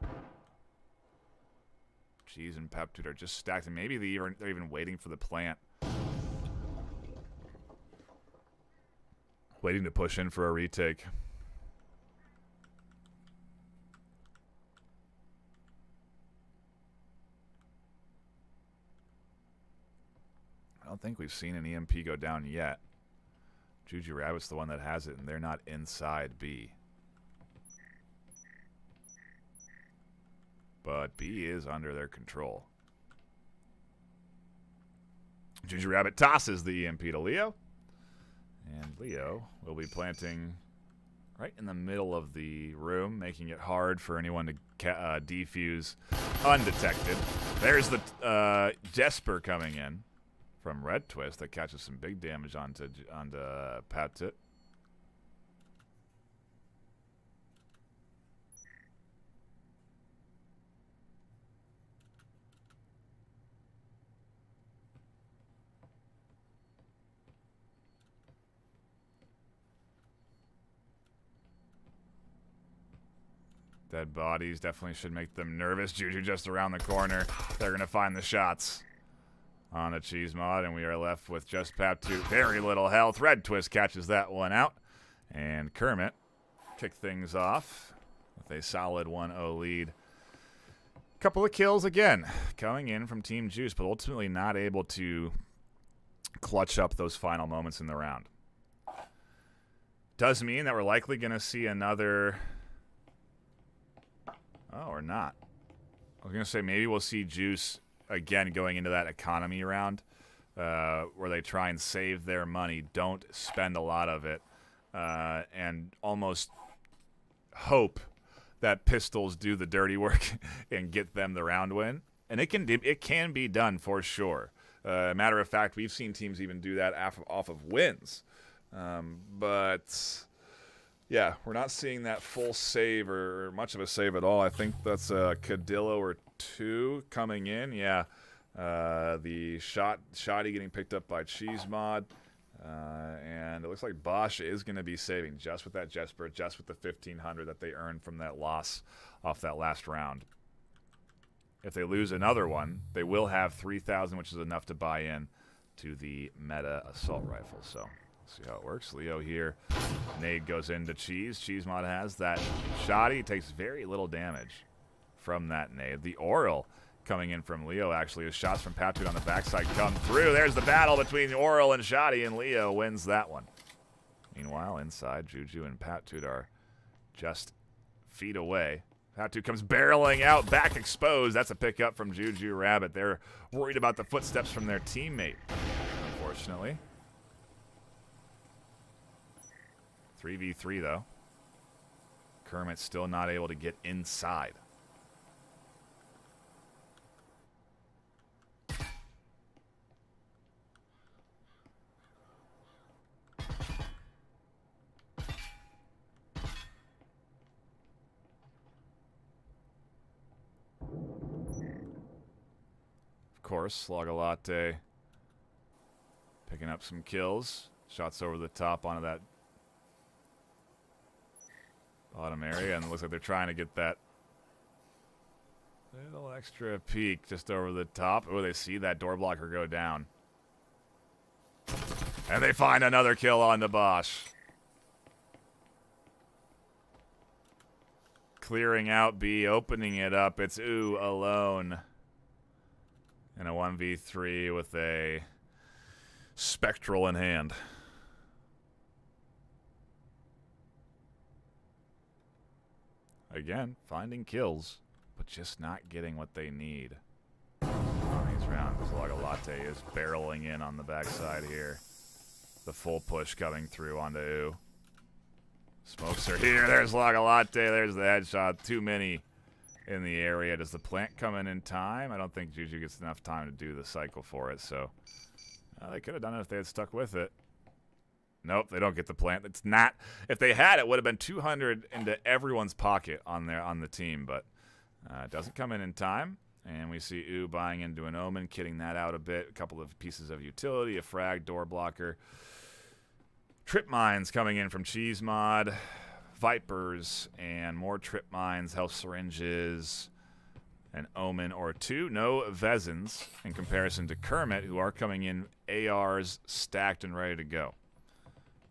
Cheese and Peptude are just stacked, and maybe they're even waiting for the plant. Waiting to push in for a retake. I don't think we've seen an EMP go down yet. Juju Rabbit's the one that has it, and they're not inside B. But B is under their control. Juju Rabbit tosses the EMP to Leo. And Leo will be planting right in the middle of the room, making it hard for anyone to defuse undetected. There's the Jesper coming in from Red Twist that catches some big damage onto Patit. Dead bodies definitely should make them nervous. Juju just around the corner. They're going to find the shots on a cheese mod, and we are left with just Pap2. Very little health. Red Twist catches that one out. And Kermit kick things off with a solid 1-0 lead. Couple of kills again coming in from Team Juice, but ultimately not able to clutch up those final moments in the round. Does mean that we're likely going to see another... Oh, or not. I was going to say maybe we'll see Juice again going into that economy round where they try and save their money, don't spend a lot of it, and almost hope that Pistols do the dirty work and get them the round win. And it can be done for sure. Matter of fact, we've seen teams even do that off of wins. But... yeah, we're not seeing that full save or much of a save at all. I think that's a Cadillo or two coming in. Yeah, the Shoddy getting picked up by Cheese Mod. And it looks like Bosch is going to be saving just with that Jesper, just with the 1,500 that they earned from that loss off that last round. If they lose another one, they will have 3,000, which is enough to buy in to the meta assault rifle. So... see how it works. Leo here. Nade goes into Cheese. Cheese Mod has that Shoddy. Takes very little damage from that nade. The Oral coming in from Leo, actually, as shots from Patuit on the backside come through. There's the battle between Oral and Shoddy, and Leo wins that one. Meanwhile, inside, Juju and Patuit are just feet away. Patuit comes barreling out, back exposed. That's a pickup from Juju Rabbit. They're worried about the footsteps from their teammate, unfortunately. 3v3 though. Kermit's still not able to get inside. Of course, Slogalatte picking up some kills. Shots over the top onto that bottom area, and it looks like they're trying to get that little extra peek just over the top. Oh, they see that door blocker go down. And they find another kill on the Bosch. Clearing out B, opening it up. It's Ooh alone. In a 1v3 with a Spectral in hand. Again, finding kills, but just not getting what they need. On these rounds, Slogalatte is barreling in on the backside here. The full push coming through onto Ooh. Smokes are here. There's Slogalatte. There's the headshot. Too many in the area. Does the plant come in time? I don't think Juju gets enough time to do the cycle for it, so they could have done it if they had stuck with it. Nope, they don't get the plant. It's not. If they had, it would have been 200 into everyone's pocket on the team, but it doesn't come in time. And we see Ooh buying into an Omen, kitting that out a bit. A couple of pieces of utility, a frag, door blocker. Trip mines coming in from Cheese Mod, Vipers, and more trip mines, health syringes, an Omen or two. No Vezins in comparison to Kermit, who are coming in ARs stacked and ready to go.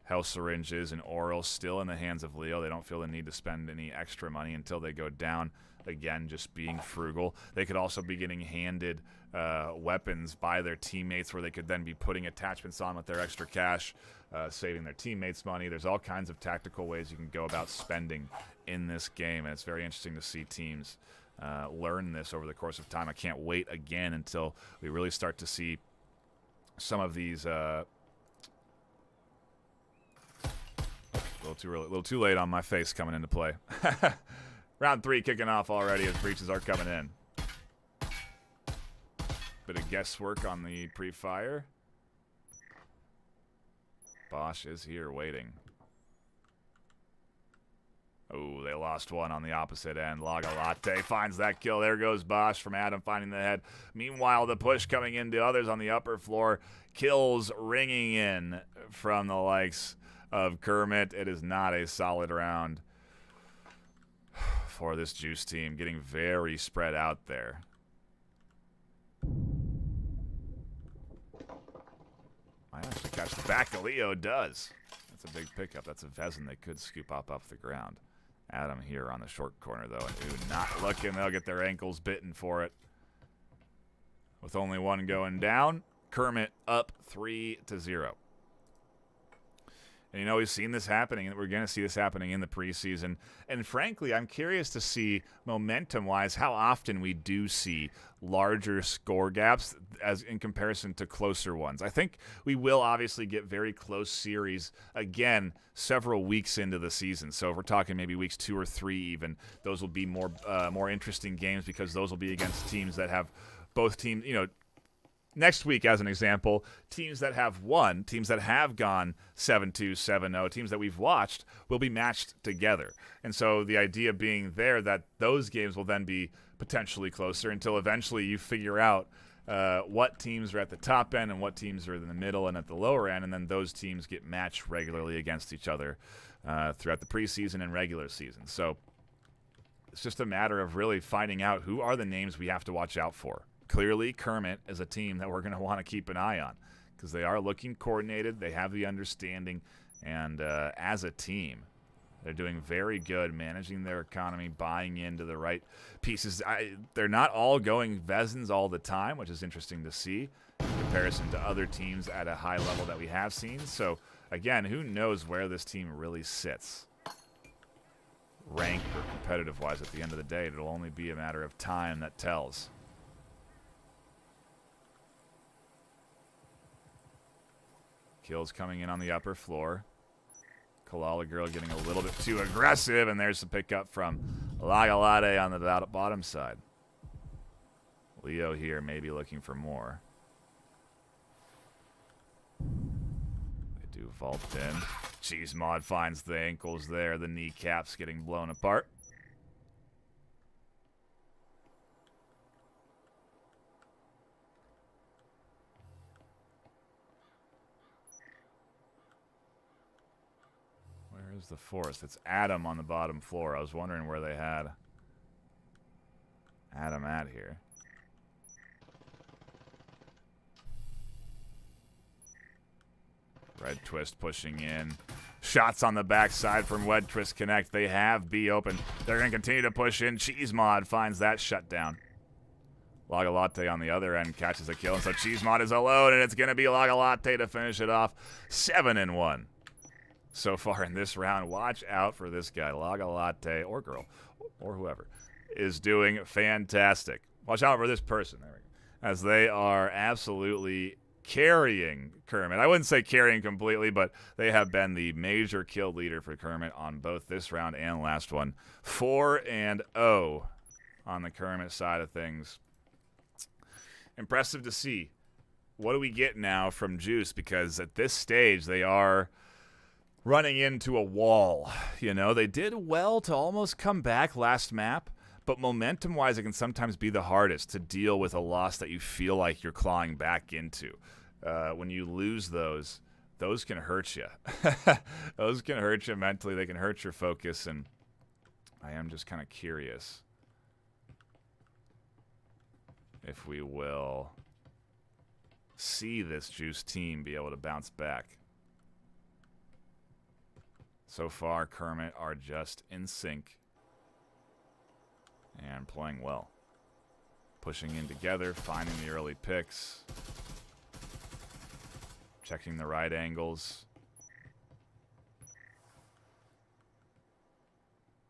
Health syringes and oral still in the hands of Leo. They don't feel the need to spend any extra money until they go down. Again, just being frugal. They could also be getting handed weapons by their teammates where they could then be putting attachments on with their extra cash, saving their teammates money. There's all kinds of tactical ways you can go about spending in this game, and it's very interesting to see teams learn this over the course of time. I can't wait again until we really start to see some of these a little too late on my face coming into play. Round 3 kicking off already as breaches are coming in. Bit of guesswork on the pre-fire. Bosch is here waiting. Oh, they lost one on the opposite end. Lagalatte finds that kill. There goes Bosch from Adam finding the head. Meanwhile, the push coming into others on the upper floor. Kills ringing in from the likes of Kermit. It is not a solid round for this Juice team, getting very spread out there. Might actually catch the back. Leo does. That's a big pickup. That's a Vezin they could scoop up the ground. Adam here on the short corner, though, and ooh, not looking. They'll get their ankles bitten for it. With only one going down, Kermit up 3-0. And, you know, we've seen this happening, and we're going to see this happening in the preseason. And, frankly, I'm curious to see, momentum-wise, how often we do see larger score gaps as in comparison to closer ones. I think we will obviously get very close series, again, several weeks into the season. So if we're talking maybe weeks 2 or 3 even, those will be more interesting games because those will be against teams that have both teams, you know, next week, as an example, teams that have won, teams that have gone 7-2, 7-0, teams that we've watched will be matched together. And so the idea being there that those games will then be potentially closer until eventually you figure out what teams are at the top end and what teams are in the middle and at the lower end, and then those teams get matched regularly against each other throughout the preseason and regular season. So it's just a matter of really finding out who are the names we have to watch out for. Clearly, Kermit is a team that we're going to want to keep an eye on because they are looking coordinated. They have the understanding, and as a team, they're doing very good managing their economy, buying into the right pieces. They're not all going Vezins all the time, which is interesting to see in comparison to other teams at a high level that we have seen. So, again, who knows where this team really sits, rank or competitive-wise at the end of the day. It'll only be a matter of time that tells. Kills coming in on the upper floor. Kalala Girl getting a little bit too aggressive, and there's the pickup from Lagalatte on the bottom side. Leo here maybe looking for more. They do vault in. Cheese Mod finds the ankles there. The kneecaps getting blown apart. Where's the fourth? It's Adam on the bottom floor. I was wondering where they had Adam at here. Red Twist pushing in. Shots on the backside from Red Twist Connect. They have B open. They're going to continue to push in. Cheese Mod finds that shutdown. Lagalatte on the other end catches a kill. And so Cheese Mod is alone, and it's going to be Lagalatte to finish it off. 7-1. So far in this round. Watch out for this guy. Lagalatte, or girl, or whoever, is doing fantastic. Watch out for this person. There we go. As they are absolutely carrying Kermit. I wouldn't say carrying completely, but they have been the major kill leader for Kermit on both this round and last one. 4-0 on the Kermit side of things. Impressive to see. What do we get now from Juice? Because at this stage, they are running into a wall. You know, they did well to almost come back last map, but momentum-wise, it can sometimes be the hardest to deal with a loss that you feel like you're clawing back into. When you lose those, those can hurt you. Those can hurt you mentally. They can hurt your focus, and I am just kind of curious if we will see this Juice team be able to bounce back. So far, Kermit are just in sync and playing well. Pushing in together, finding the early picks, checking the right angles.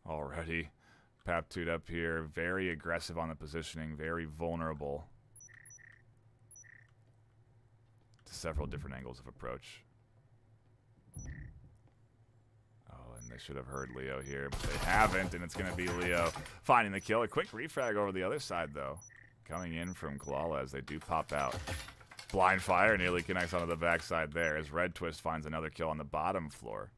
Already, Paptude up here, very aggressive on the positioning, very vulnerable to several different angles of approach. And they should have heard Leo here, but they haven't, and it's going to be Leo finding the kill. A quick refrag over the other side, though. Coming in from Kalala as they do pop out. Blind Fire nearly connects onto the backside there as Red Twist finds another kill on the bottom floor.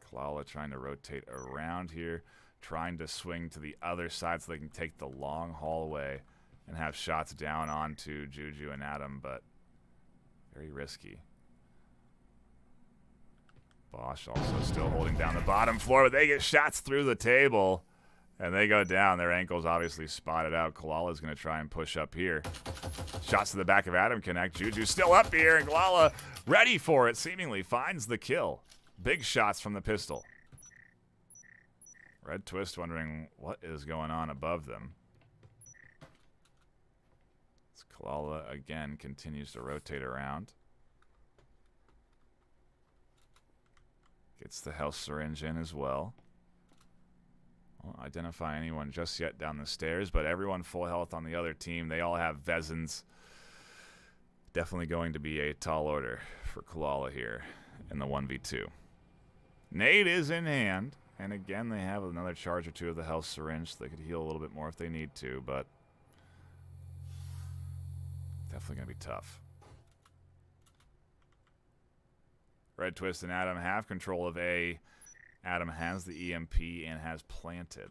Kalala trying to rotate around here, trying to swing to the other side so they can take the long hallway and have shots down onto Juju and Adam, but very risky. Bosch also still holding down the bottom floor, but they get shots through the table, and they go down. Their ankles obviously spotted out. Kalala's going to try and push up here. Shots to the back of Adam connect. Juju still up here, and Kalala ready for it, seemingly finds the kill. Big shots from the pistol. Red Twist wondering what is going on above them. As Kalala again continues to rotate around. Gets the health syringe in as well. Won't identify anyone just yet down the stairs, but everyone full health on the other team. They all have Vezins. Definitely going to be a tall order for Kalala here in the 1v2. Nade is in hand, and again they have another charge or two of the health syringe, so they could heal a little bit more if they need to, but definitely going to be tough. Red Twist and Adam have control of A. Adam has the EMP and has planted.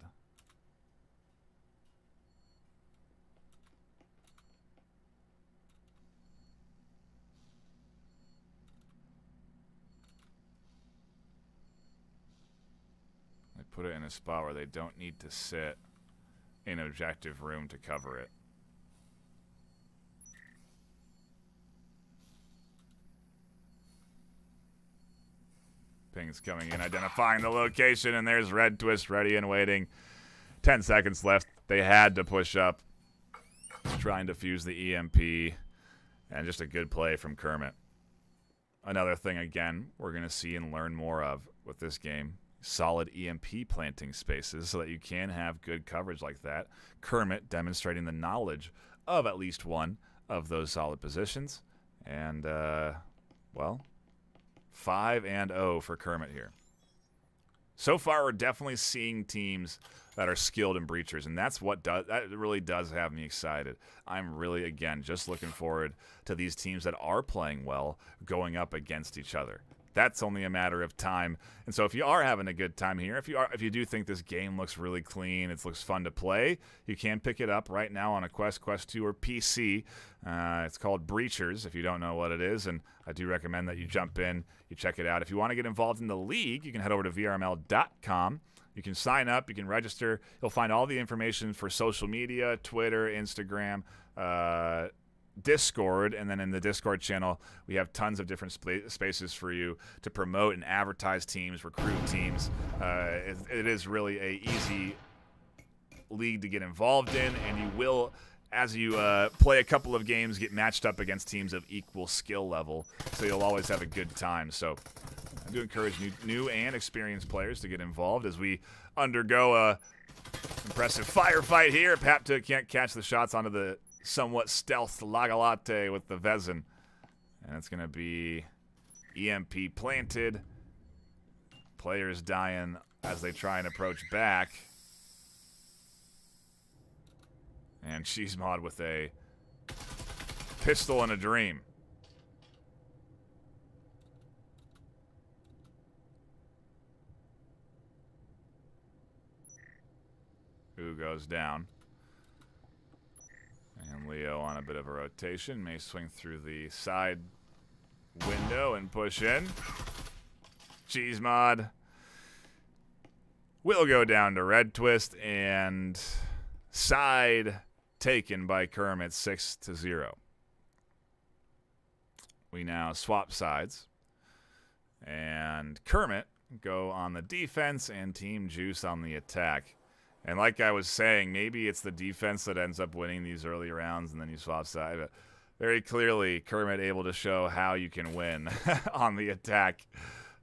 They put it in a spot where they don't need to sit in objective room to cover it. Ping's coming in, identifying the location, and there's Red Twist ready and waiting. 10 seconds left. They had to push up, trying to fuse the EMP, and just a good play from Kermit. Another thing, again, we're going to see and learn more of with this game. Solid EMP planting spaces so that you can have good coverage like that. Kermit demonstrating the knowledge of at least one of those solid positions. And, well, 5-0 for Kermit here. So far, we're definitely seeing teams that are skilled in breachers, and that really does have me excited. I'm really, again, just looking forward to these teams that are playing well going up against each other. That's only a matter of time. And so if you are having a good time here, if you do think this game looks really clean, it looks fun to play, you can pick it up right now on a Quest 2, or PC. It's called Breachers, if you don't know what it is, and I do recommend that you jump in, you check it out. If you want to get involved in the league, you can head over to VRML.com. You can sign up, you can register. You'll find all the information for social media, Twitter, Instagram, Discord, and then in the Discord channel, we have tons of different spaces for you to promote and advertise teams, recruit teams. It is really a easy league to get involved in, and you will, as you play a couple of games, get matched up against teams of equal skill level, so you'll always have a good time. So I do encourage new and experienced players to get involved as we undergo a impressive firefight here. Papta can't catch the shots onto the somewhat stealth Lagalate with the Vezin. And it's going to be EMP planted. Players dying as they try and approach back. And she's mod with a pistol and a dream. Who goes down? And Leo on a bit of a rotation may swing through the side window and push in. Cheese Mod will go down to Red Twist, and side taken by Kermit 6-0. We now swap sides, and Kermit go on the defense and Team Juice on the attack. And like I was saying, maybe it's the defense that ends up winning these early rounds and then you swap side. But very clearly, Kermit able to show how you can win on the attack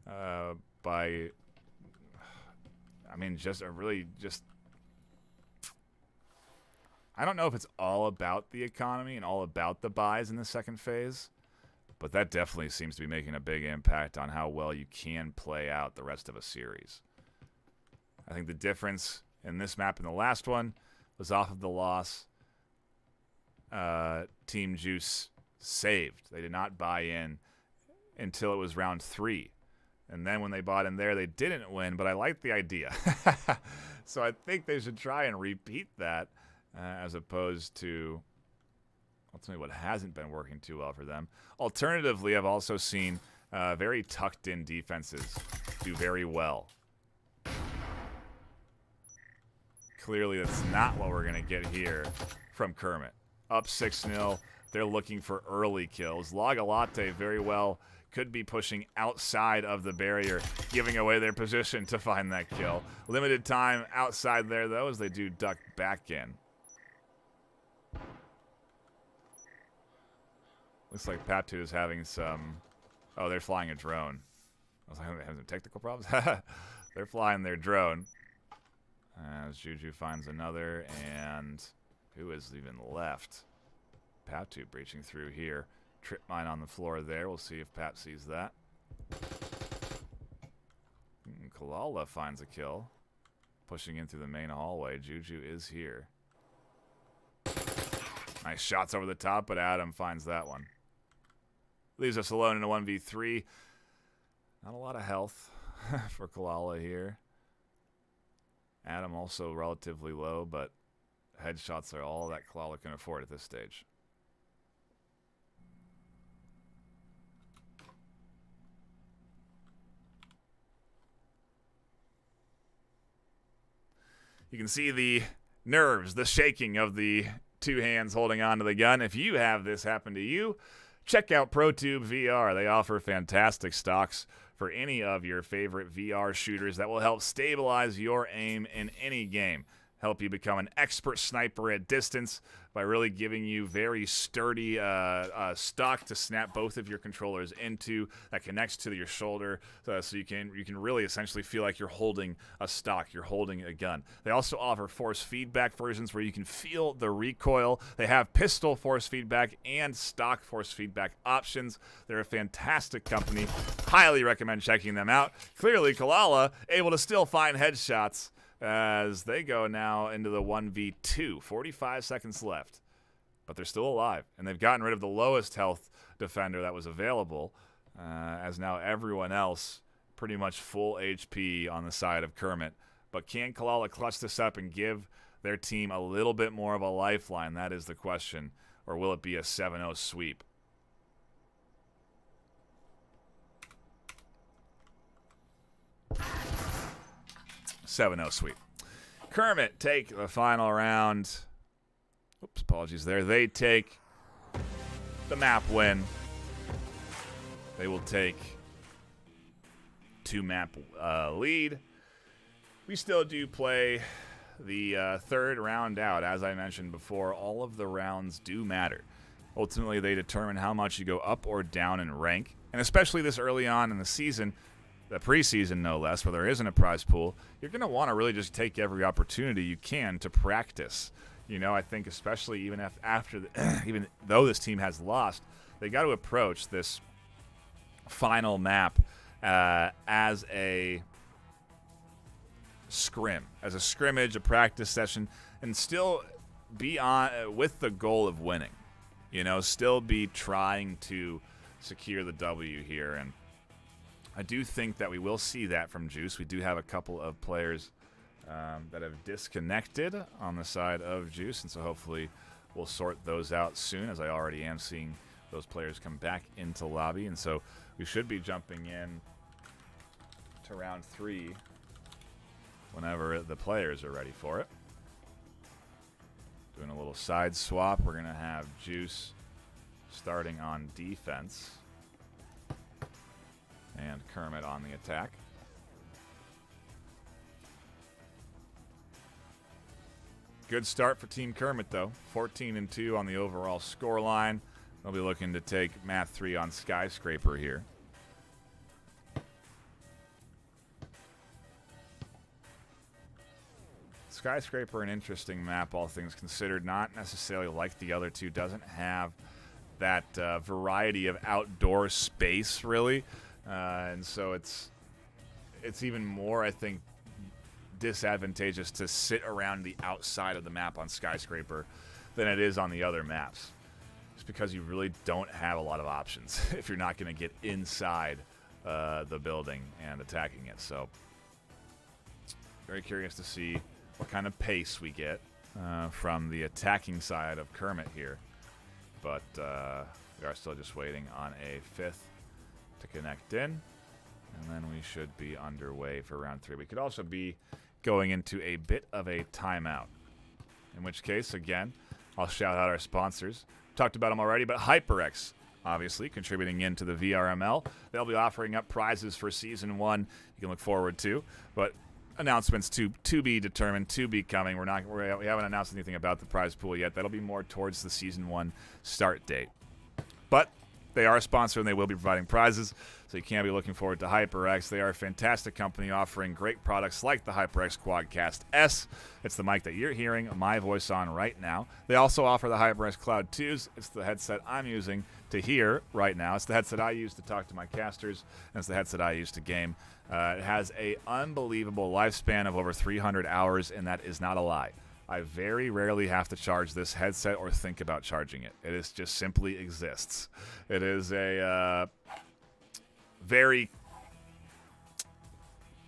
by, I mean, just a really just, I don't know if it's all about the economy and all about the buys in the second phase, but that definitely seems to be making a big impact on how well you can play out the rest of a series. I think the difference in this map and the last one was off of the loss. Team Juice saved. They did not buy in until it was round 3. And then when they bought in there, they didn't win, but I like the idea. So I think they should try and repeat that as opposed to ultimately what hasn't been working too well for them. Alternatively, I've also seen very tucked-in defenses do very well. Clearly, that's not what we're going to get here from Kermit. Up 6-0. They're looking for early kills. Lagalate very well could be pushing outside of the barrier, giving away their position to find that kill. Limited time outside there, though, as they do duck back in. Looks like Patu is having some... Oh, they're flying a drone. I was like, having some technical problems? They're flying their drone. As Juju finds another, and who is even left? Patu breaching through here. Trip mine on the floor there. We'll see if Pat sees that. Kalala finds a kill. Pushing in through the main hallway. Juju is here. Nice shots over the top, but Adam finds that one. Leaves us alone in a 1v3. Not a lot of health for Kalala here. Adam also relatively low, but headshots are all that Kalala can afford at this stage. You can see the nerves, the shaking of the two hands holding onto the gun. If you have this happen to you, check out ProTube VR. They offer fantastic stocks for any of your favorite VR shooters that will help stabilize your aim in any game. Help you become an expert sniper at distance by really giving you very sturdy stock to snap both of your controllers into that connects to your shoulder, so you can really essentially feel like you're holding a stock, you're holding a gun. They also offer force feedback versions where you can feel the recoil. They have pistol force feedback and stock force feedback options. They're a fantastic company. Highly recommend checking them out. Clearly, Kalala able to still find headshots as they go now into the 1v2. 45 seconds left, but they're still alive, and they've gotten rid of the lowest health defender that was available, as now everyone else pretty much full HP on the side of Kermit. But can Kalala clutch this up and give their team a little bit more of a lifeline? That is the question. Or will it be a 7-0 sweep? Sweep. Kermit take the final round. Oops, apologies there. They take the map win. They will take 2-map lead. We still do play the third round out. As I mentioned before, all of the rounds do matter. Ultimately, they determine how much you go up or down in rank. And especially this early on in the season, the preseason no less, where there isn't a prize pool, you're going to want to really just take every opportunity you can to practice. You know, I think especially even after even though this team has lost, they got to approach this final map as a scrimmage, a practice session, and still be on with the goal of winning. You know, still be trying to secure the W here. And I do think that we will see that from Juice. We do have a couple of players that have disconnected on the side of Juice, and so hopefully we'll sort those out soon, as I already am seeing those players come back into lobby. And so we should be jumping in to round 3 whenever the players are ready for it. Doing a little side swap. We're going to have Juice starting on defense and Kermit on the attack. Good start for Team Kermit, though. 14-2 on the overall score line. They'll be looking to take map 3 on Skyscraper here. Skyscraper, an interesting map, all things considered. Not necessarily like the other two. Doesn't have that variety of outdoor space, really. And so it's even more, I think, disadvantageous to sit around the outside of the map on Skyscraper than it is on the other maps. Just because you really don't have a lot of options if you're not going to get inside the building and attacking it. So very curious to see what kind of pace we get from the attacking side of Kermit here. But we are still just waiting on a 5th to connect in. And then we should be underway for round 3. We could also be going into a bit of a timeout. In which case, again, I'll shout out our sponsors. Talked about them already, but HyperX, obviously, contributing into the VRML. They'll be offering up prizes for Season 1 you can look forward to. But announcements to be determined, to be coming. We haven't announced anything about the prize pool yet. That'll be more towards the Season 1 start date. But they are a sponsor, and they will be providing prizes, so you can be looking forward to HyperX. They are a fantastic company offering great products like the HyperX Quadcast S. It's the mic that you're hearing my voice on right now. They also offer the HyperX Cloud 2s. It's the headset I'm using to hear right now. It's the headset I use to talk to my casters, and it's the headset I use to game. It has an unbelievable lifespan of over 300 hours, and that is not a lie. I very rarely have to charge this headset or think about charging it. It is just simply exists. It is a very,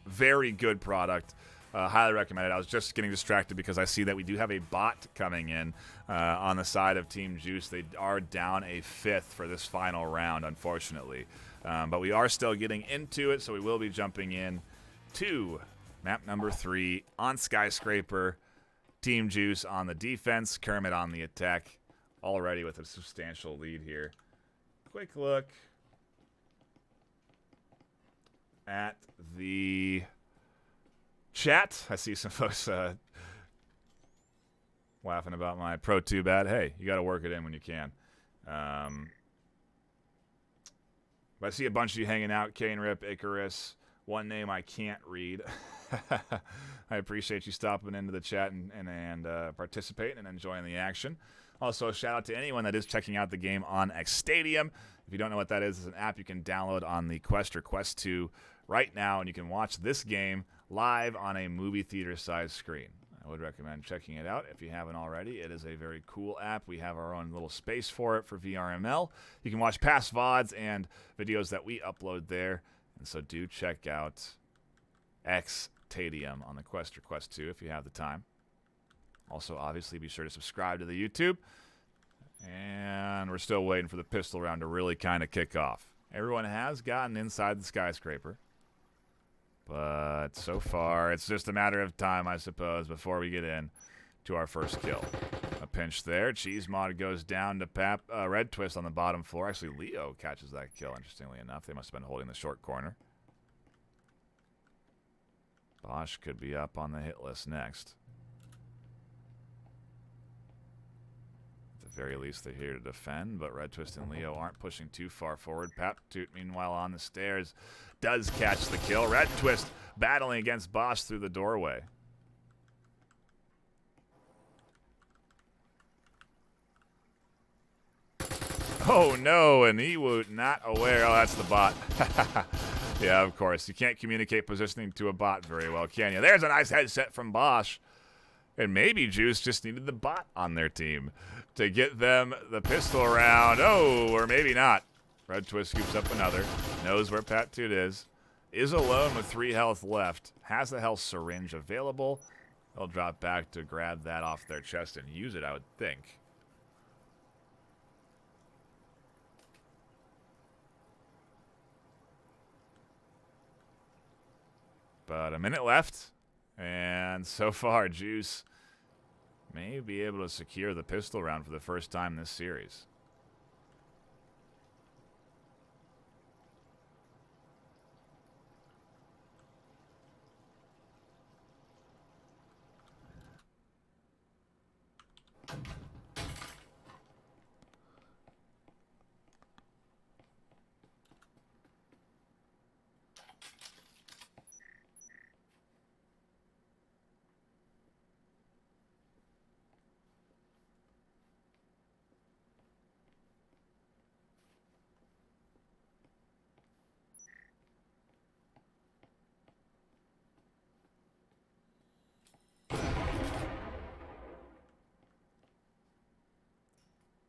very good product. Highly recommend it. I was just getting distracted because I see that we do have a bot coming in on the side of Team Juice. They are down a 5th for this final round, unfortunately. But we are still getting into it, so we will be jumping in to map number 3 on Skyscraper. Team Juice on the defense, Kermit on the attack, already with a substantial lead here. Quick look at the chat. I see some folks laughing about my Pro 2 bad. Hey, you got to work it in when you can. But I see a bunch of you hanging out. Kane Rip, Icarus, one name I can't read. I appreciate you stopping into the chat and participating and enjoying the action. Also, a shout out to anyone that is checking out the game on X Stadium. If you don't know what that is, it's an app you can download on the Quest or Quest 2 right now, and you can watch this game live on a movie theater-sized screen. I would recommend checking it out if you haven't already. It is a very cool app. We have our own little space for it for VRML. You can watch past VODs and videos that we upload there, and so do check out X Stadium on the Quest or Quest 2 if you have the time. Also, obviously, be sure to subscribe to the YouTube. And we're still waiting for the pistol round to really kind of kick off. Everyone has gotten inside the Skyscraper. But so far, it's just a matter of time, I suppose, before we get in to our first kill. A pinch there. Cheese Mod goes down to Red Twist on the bottom floor. Actually, Leo catches that kill, interestingly enough. They must have been holding the short corner. Bosch could be up on the hit list next. At the very least, they're here to defend, but Red Twist and Leo aren't pushing too far forward. Paptoot, meanwhile, on the stairs, does catch the kill. Red Twist battling against Bosch through the doorway. Oh, no, and Ewoot not aware. Oh, that's the bot. Yeah, of course. You can't communicate positioning to a bot very well, can you? There's a nice headset from Bosch. And maybe Juice just needed the bot on their team to get them the pistol round. Oh, or maybe not. Red Twist scoops up another. Knows where Paptoot is alone with 3 health left. Has the health syringe available. They'll drop back to grab that off their chest and use it, I would think. But a minute left, and so far, Juice may be able to secure the pistol round for the first time this series.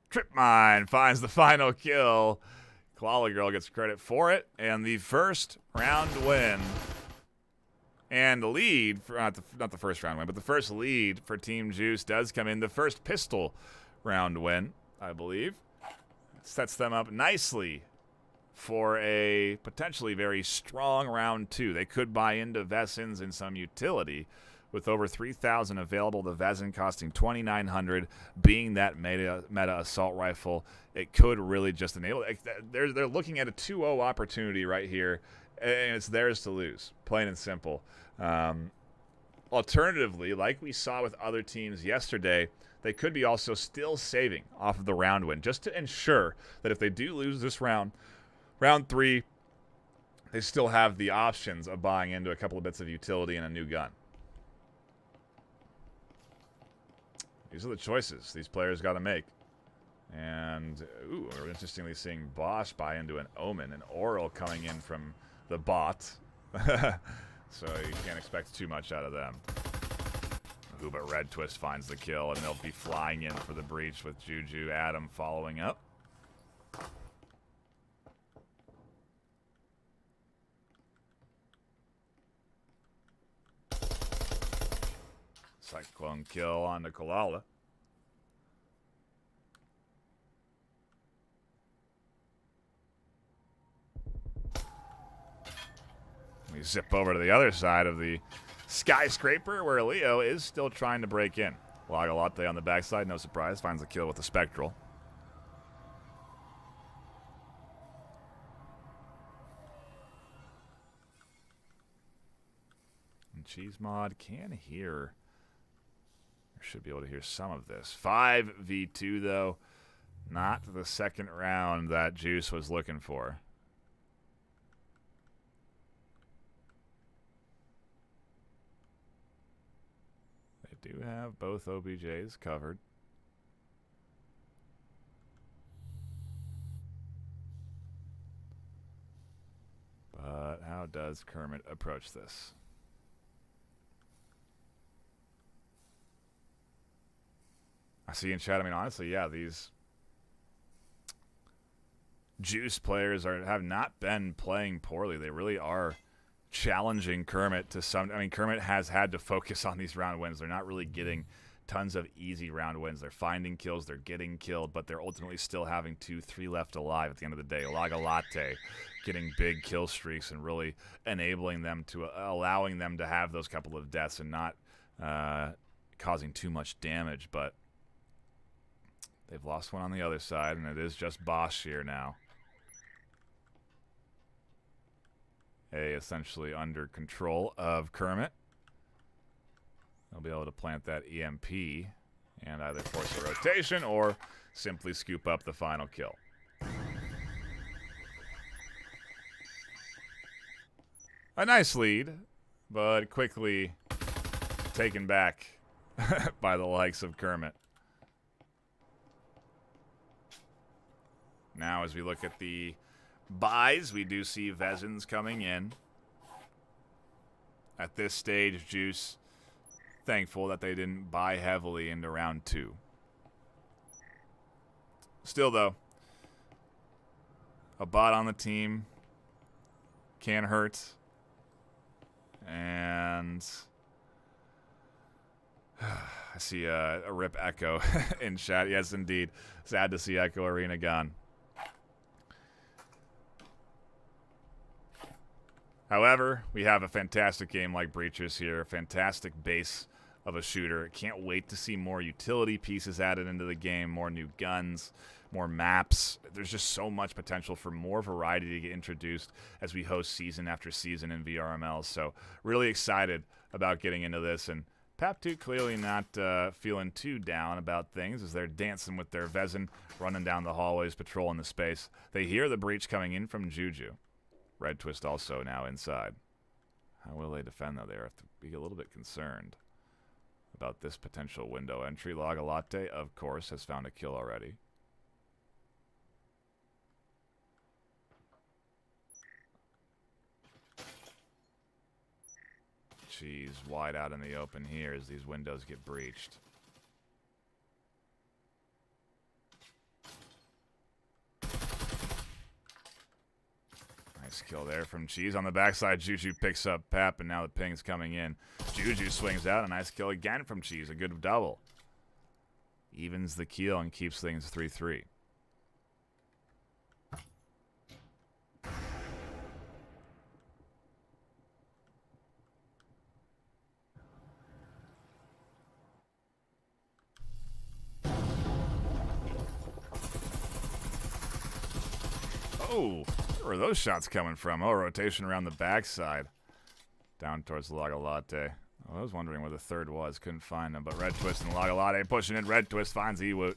Trip Mine finds the final kill. Koala Girl gets credit for it. And the first round win. And the lead, for, not the first round win, but the first lead for Team Juice does come in. The first pistol round win, I believe. Sets them up nicely for a potentially very strong round 2. They could buy into Vesins in some utility. With over 3,000 available, the Vezin costing 2,900, being that meta assault rifle, it could really just enable it. They're looking at a 2-0 opportunity right here, and it's theirs to lose, plain and simple. Alternatively, like we saw with other teams yesterday, they could be also still saving off of the round win, just to ensure that if they do lose this round 3, they still have the options of buying into a couple of bits of utility and a new gun. These are the choices these players got to make. And, ooh, we're interestingly seeing Bosch buy into an Omen, an Oral coming in from the bot. So you can't expect too much out of them. Ooh, but Red Twist finds the kill, and they'll be flying in for the breach with Juju Adam following up. Cyclone kill on the Kalala. We zip over to the other side of the Skyscraper, where Leo is still trying to break in. Lagalatte on the backside, no surprise, finds the kill with the Spectral. And Cheese Mod can hear... should be able to hear some of this. 5v2, though. Not the second round that Juice was looking for. They do have both OBJs covered. But how does Kermit approach this? I see in chat, I mean, honestly, yeah, these Juice players have not been playing poorly. They really are challenging Kermit to some... I mean, Kermit has had to focus on these round wins. They're not really getting tons of easy round wins. They're finding kills, they're getting killed, but they're ultimately still having 2-3 left alive at the end of the day. Lagalatte getting big kill streaks and really enabling them to... allowing them to have those couple of deaths and not causing too much damage, but... they've lost one on the other side, and it is just Bosch here now. Essentially under control of Kermit. They'll be able to plant that EMP and either force a rotation or simply scoop up the final kill. A nice lead, but quickly taken back by the likes of Kermit. Now, as we look at the buys, we do see Vezins coming in. At this stage, Juice thankful that they didn't buy heavily into round 2. Still, though, a bot on the team can hurt. And I see a rip Echo in chat. Yes, indeed. Sad to see Echo Arena gone. However, we have a fantastic game like Breachers here, a fantastic base of a shooter. Can't wait to see more utility pieces added into the game, more new guns, more maps. There's just so much potential for more variety to get introduced as we host season after season in VRML. So really excited about getting into this. And Pap2 clearly not feeling too down about things as they're dancing with their Vezin, running down the hallways, patrolling the space. They hear the breach coming in from Juju. Red Twist also now inside. How will they defend, though? They have to be a little bit concerned about this potential window entry. Lagalatte, of course, has found a kill already. She's wide out in the open here as these windows get breached. Nice kill there from Cheese on the backside. Juju picks up Pap, and now the ping's coming in. Juju swings out. A nice kill again from Cheese. A good double. Evens the keel and keeps things 3-3. Oh, where are those shots coming from? Oh, rotation around the backside. Down towards Lagalatte. I was wondering where the third was. Couldn't find him. But Red Twist and Lagalatte pushing it. Red Twist finds Ewoot.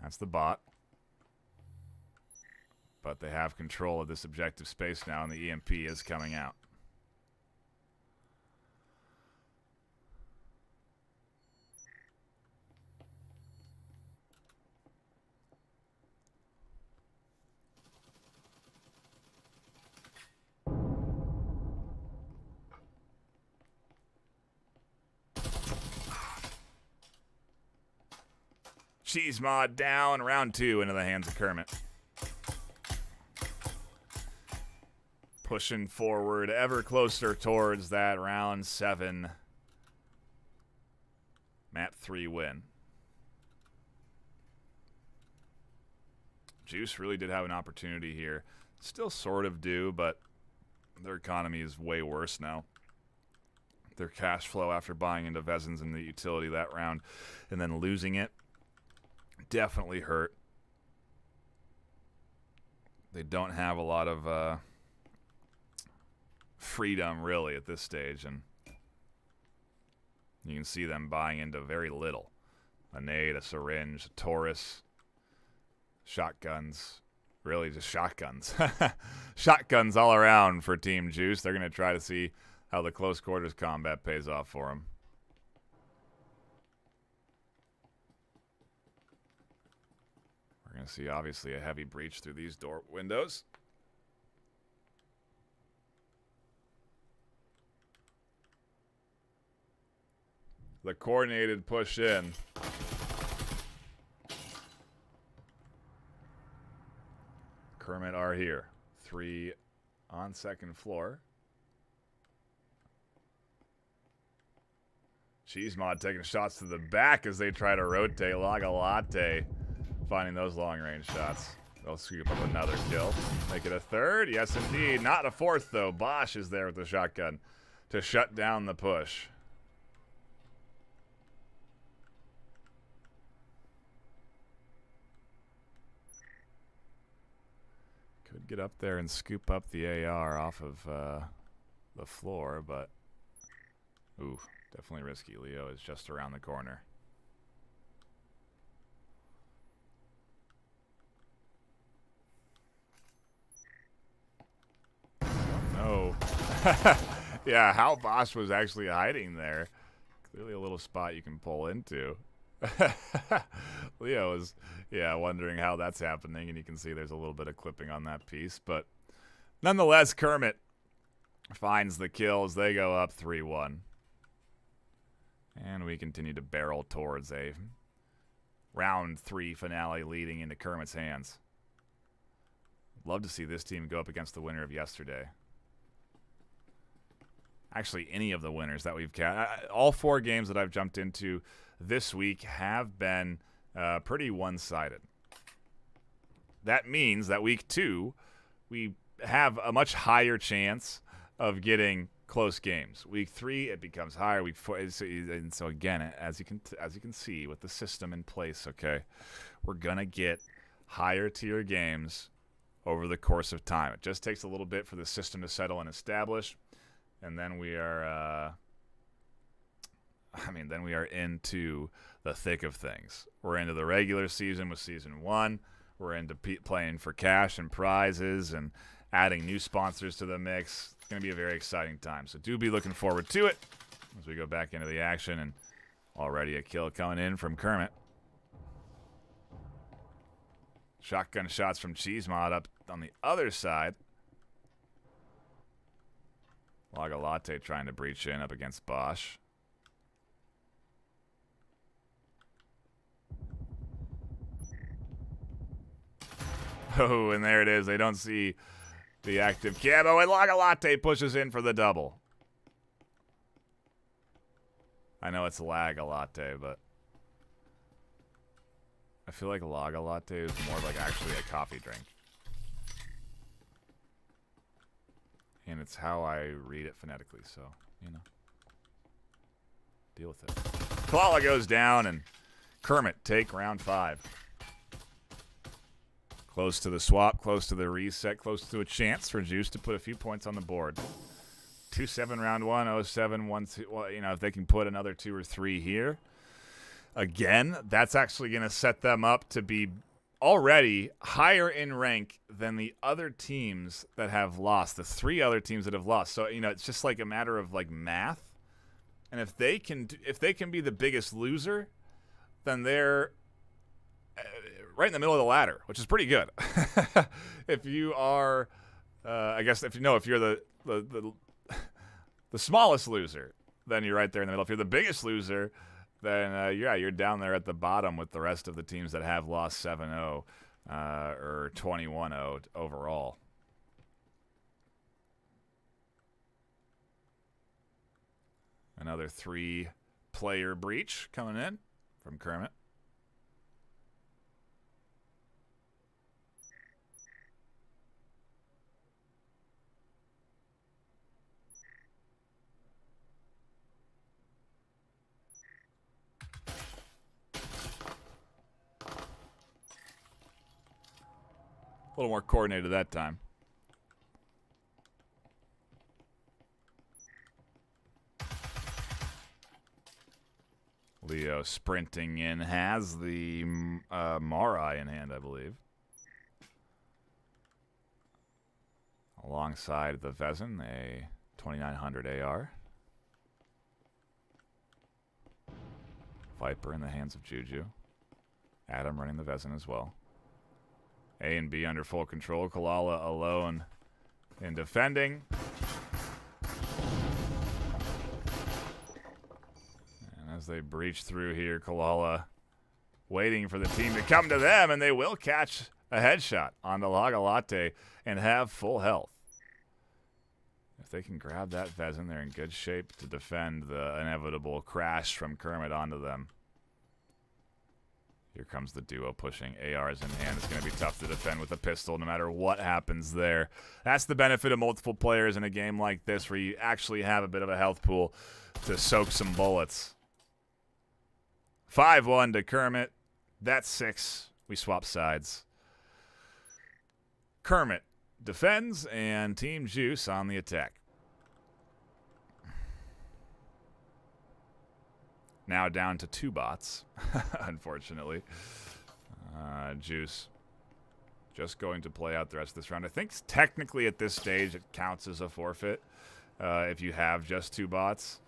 That's the bot. But they have control of this objective space now, and the EMP is coming out. Cheese mod down, round 2 into the hands of Kermit. Pushing forward ever closer towards that round 7 map 3 win. Juice really did have an opportunity here. Still sort of do, but their economy is way worse now. Their cash flow after buying into Vezins and the utility that round and then losing it definitely hurt. They don't have a lot of freedom really at this stage, and you can see them buying into very little. A nade, a syringe, a Taurus, shotguns, really just shotguns. Shotguns all around for Team Juice. They're going to try to see how the close quarters combat pays off for them. We're going to see, obviously, a heavy breach through these door windows. The coordinated push in. Kermit are here. 3 on second floor. Cheese Mod taking shots to the back as they try to rotate. Lagalatte finding those long-range shots. They'll scoop up another kill. Make it a third. Yes, indeed. Not a fourth, though. Bosch is there with the shotgun to shut down the push. Could get up there and scoop up the AR off of the floor, but ooh, definitely risky. Leo is just around the corner. No. Yeah, how Bosch was actually hiding there. Clearly a little spot you can pull into. Leo is, wondering how that's happening, and you can see there's a little bit of clipping on that piece. But nonetheless, Kermit finds the kills. They go up 3-1. And we continue to barrel towards a round 3 finale leading into Kermit's hands. Love to see this team go up against the winner of yesterday. Actually, any of the winners that we've all 4 games that I've jumped into this week have been pretty one-sided. That means that week 2, we have a much higher chance of getting close games. Week 3, it becomes higher. Week 4, and so again, as you can see with the system in place, okay, we're gonna get higher tier games over the course of time. It just takes a little bit for the system to settle and establish, and then we are, then we are into the thick of things. We're into the regular season with Season 1. We're into playing for cash and prizes and adding new sponsors to the mix. It's going to be a very exciting time. So do be looking forward to it as we go back into the action. And already a kill coming in from Kermit. Shotgun shots from Cheesemod up on the other side. Laga Latte trying to breach in up against Bosch. Oh, and there it is. They don't see the active camo, and Laga Latte pushes in for the double. I know it's Laga Latte, but I feel like Laga Latte is more like actually a coffee drink. And it's how I read it phonetically, so, you know. Deal with it. Koala goes down, and Kermit take round 5. Close to the swap, close to the reset, close to a chance for Juice to put a few points on the board. 2-7 round 1, 0-7, 1-2. Well, you know, if they can put another 2 or 3 here, again, that's actually going to set them up to be already higher in rank than the other teams that have lost, the 3 other teams that have lost. So, you know, it's just like a matter of like math. And if they can be the biggest loser, then they're right in the middle of the ladder, which is pretty good. If you are, I guess if you're the smallest loser, then you're right there in the middle. If you're the biggest loser, then you're down there at the bottom with the rest of the teams that have lost 7-0 or 21-0 overall. Another 3-player breach coming in from Kermit. A little more coordinated that time. Leo sprinting in has the Marai in hand, I believe. Alongside the Vezin, a 2900 AR. Viper in the hands of Juju. Adam running the Vezin as well. A and B under full control. Kalala alone in defending. And as they breach through here, Kalala waiting for the team to come to them, and they will catch a headshot onto Laga Latte and have full health. If they can grab that Vezin, they're in good shape to defend the inevitable crash from Kermit onto them. Here comes the duo pushing. ARs in hand. It's going to be tough to defend with a pistol no matter what happens there. That's the benefit of multiple players in a game like this where you actually have a bit of a health pool to soak some bullets. 5-1 to Kermit. That's 6. We swap sides. Kermit defends and Team Juice on the attack. Now down to 2 bots, unfortunately. Juice just going to play out the rest of this round. I think technically at this stage it counts as a forfeit if you have just 2 bots.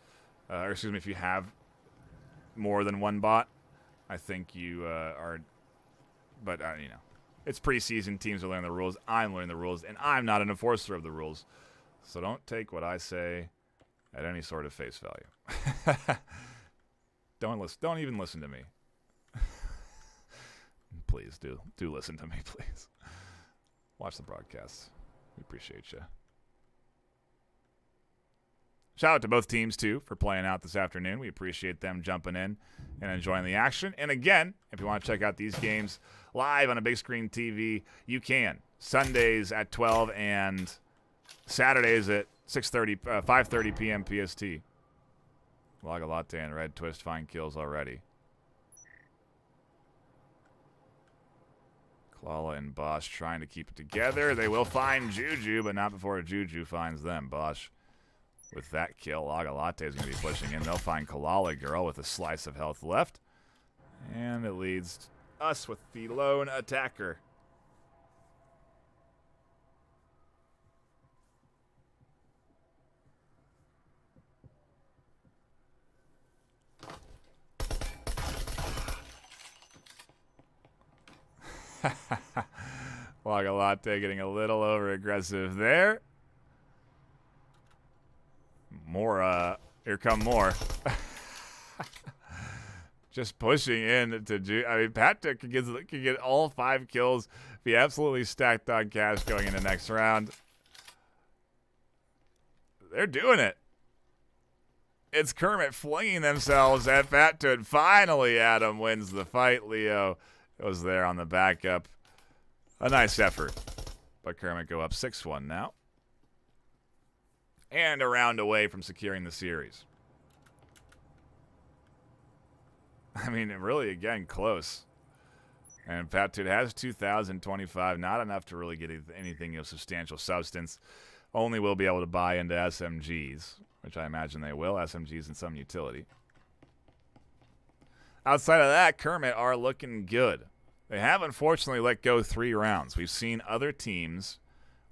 Or excuse me, if you have more than 1 bot. I think you are... But, you know, it's preseason. Teams are learning the rules. I'm learning the rules. And I'm not an enforcer of the rules. So don't take what I say at any sort of face value. Don't even listen to me. Please do listen to me, please. Watch the broadcasts. We appreciate you. Shout out to both teams, too, for playing out this afternoon. We appreciate them jumping in and enjoying the action. And again, if you want to check out these games live on a big screen TV, you can. Sundays at 12 and Saturdays at 5:30 p.m. PST. Logalatte and Red Twist find kills already. Klala and Bosch trying to keep it together. They will find Juju, but not before Juju finds them. Bosch with that kill. Logalatte is going to be pushing in. They'll find Kalala Girl with a slice of health left. And it leads us with the lone attacker. Logalatte getting a little over aggressive there. More, here come more. Just pushing in to I mean, Patrick can get all 5 kills. Be absolutely stacked on cash going into next round. They're doing it. It's Kermit flinging themselves at Fathood. Finally, Adam wins the fight. Leo was there on the backup. A nice effort. But Kermit go up 6-1 now. And a round away from securing the series. I mean, really, again, close. And Fathood has 2,025. Not enough to really get anything of substantial substance. Only will be able to buy into SMGs, which I imagine they will. SMGs and some utility. Outside of that, Kermit are looking good. They have, unfortunately, let go 3 rounds. We've seen other teams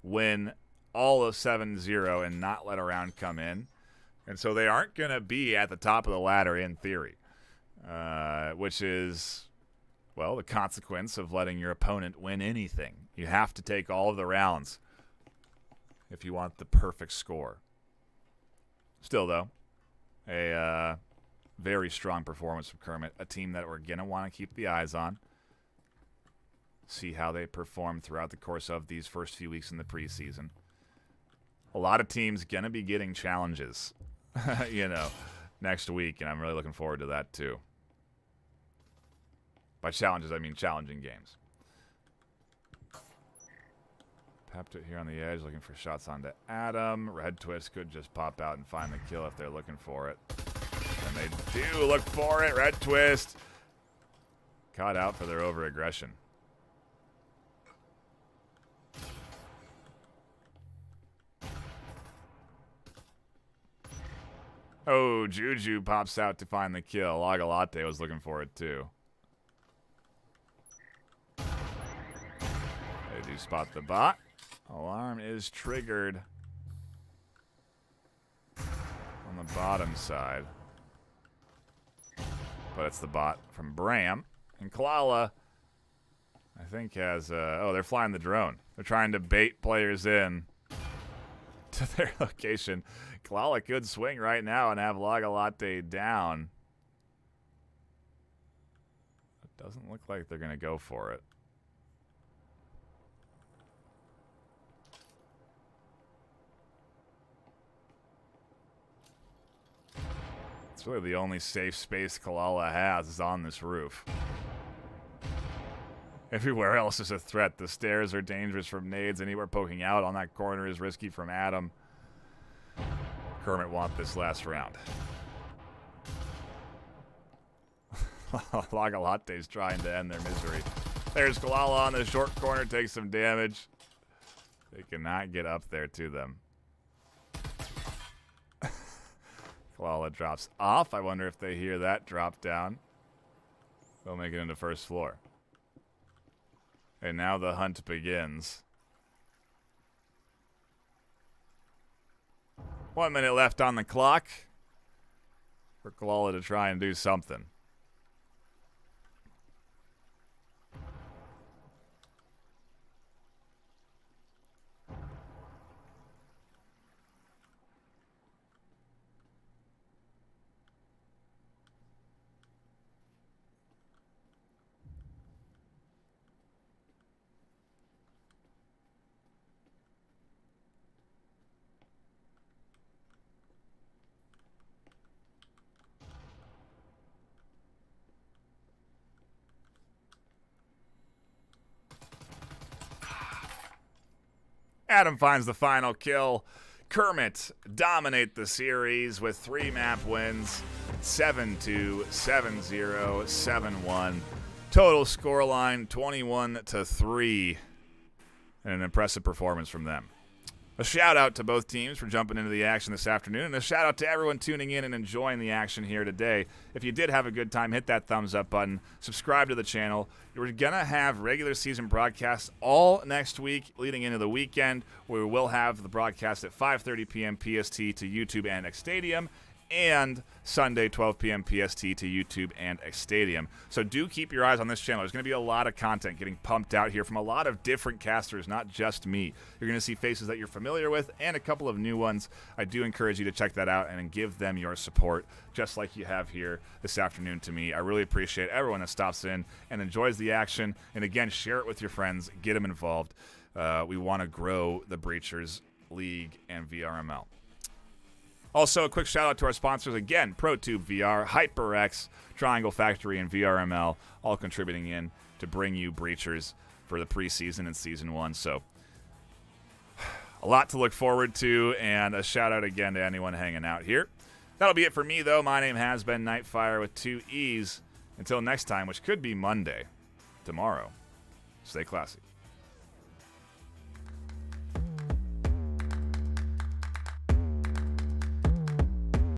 win all of 7-0 and not let a round come in. And so they aren't going to be at the top of the ladder in theory, which is, well, the consequence of letting your opponent win anything. You have to take all of the rounds if you want the perfect score. Still, though, a very strong performance from Kermit, a team that we're going to want to keep the eyes on. See how they perform throughout the course of these first few weeks in the preseason. A lot of teams going to be getting challenges, next week, and I'm really looking forward to that too. By challenges, I mean challenging games. Tapped it here on the edge, looking for shots onto Adam. Red Twist could just pop out and find the kill if they're looking for it. And they do look for it. Red Twist caught out for their over-aggression. Oh, Juju pops out to find the kill. Logalatte was looking for it, too. They do spot the bot. Alarm is triggered on the bottom side. But it's the bot from Bram. And Kalala, I think, has... oh, they're flying the drone. They're trying to bait players in to their location. Kalala could swing right now and have Logalatte down. It doesn't look like they're going to go for it. It's really the only safe space Kalala has is on this roof. Everywhere else is a threat. The stairs are dangerous from nades. Anywhere poking out on that corner is risky from Adam. Kermit want this last round. Logalatte's trying to end their misery. There's Kalala on the short corner, takes some damage. They cannot get up there to them. Kalala drops off. I wonder if they hear that drop down. They'll make it into first floor. And now the hunt begins. 1 minute left on the clock for Kalala to try and do something. Adam finds the final kill. Kermit dominate the series with 3 map wins, 7-2, 7-0, 7-1. Total scoreline 21-3. And an impressive performance from them. A shout out to both teams for jumping into the action this afternoon, and a shout out to everyone tuning in and enjoying the action here today. If you did have a good time, hit that thumbs up button, subscribe to the channel. We're going to have regular season broadcasts all next week leading into the weekend, where we will have the broadcast at 5:30 p.m. PST to YouTube and X Stadium, and Sunday 12 p.m. PST to YouTube and X Stadium. So do keep your eyes on this channel. There's going to be a lot of content getting pumped out here from a lot of different casters, not just me. You're going to see faces that you're familiar with and a couple of new ones. I do encourage you to check that out and give them your support, just like you have here this afternoon to me. I really appreciate everyone that stops in and enjoys the action. And again, share it with your friends. Get them involved. We want to grow the Breachers League and VRML. Also, a quick shout out to our sponsors again: ProTube VR, HyperX, Triangle Factory, and VRML, all contributing in to bring you Breachers for the preseason and Season 1. So, a lot to look forward to, and a shout out again to anyone hanging out here. That'll be it for me, though. My name has been Nightfire with 2 E's. Until next time, which could be Monday, tomorrow, stay classy.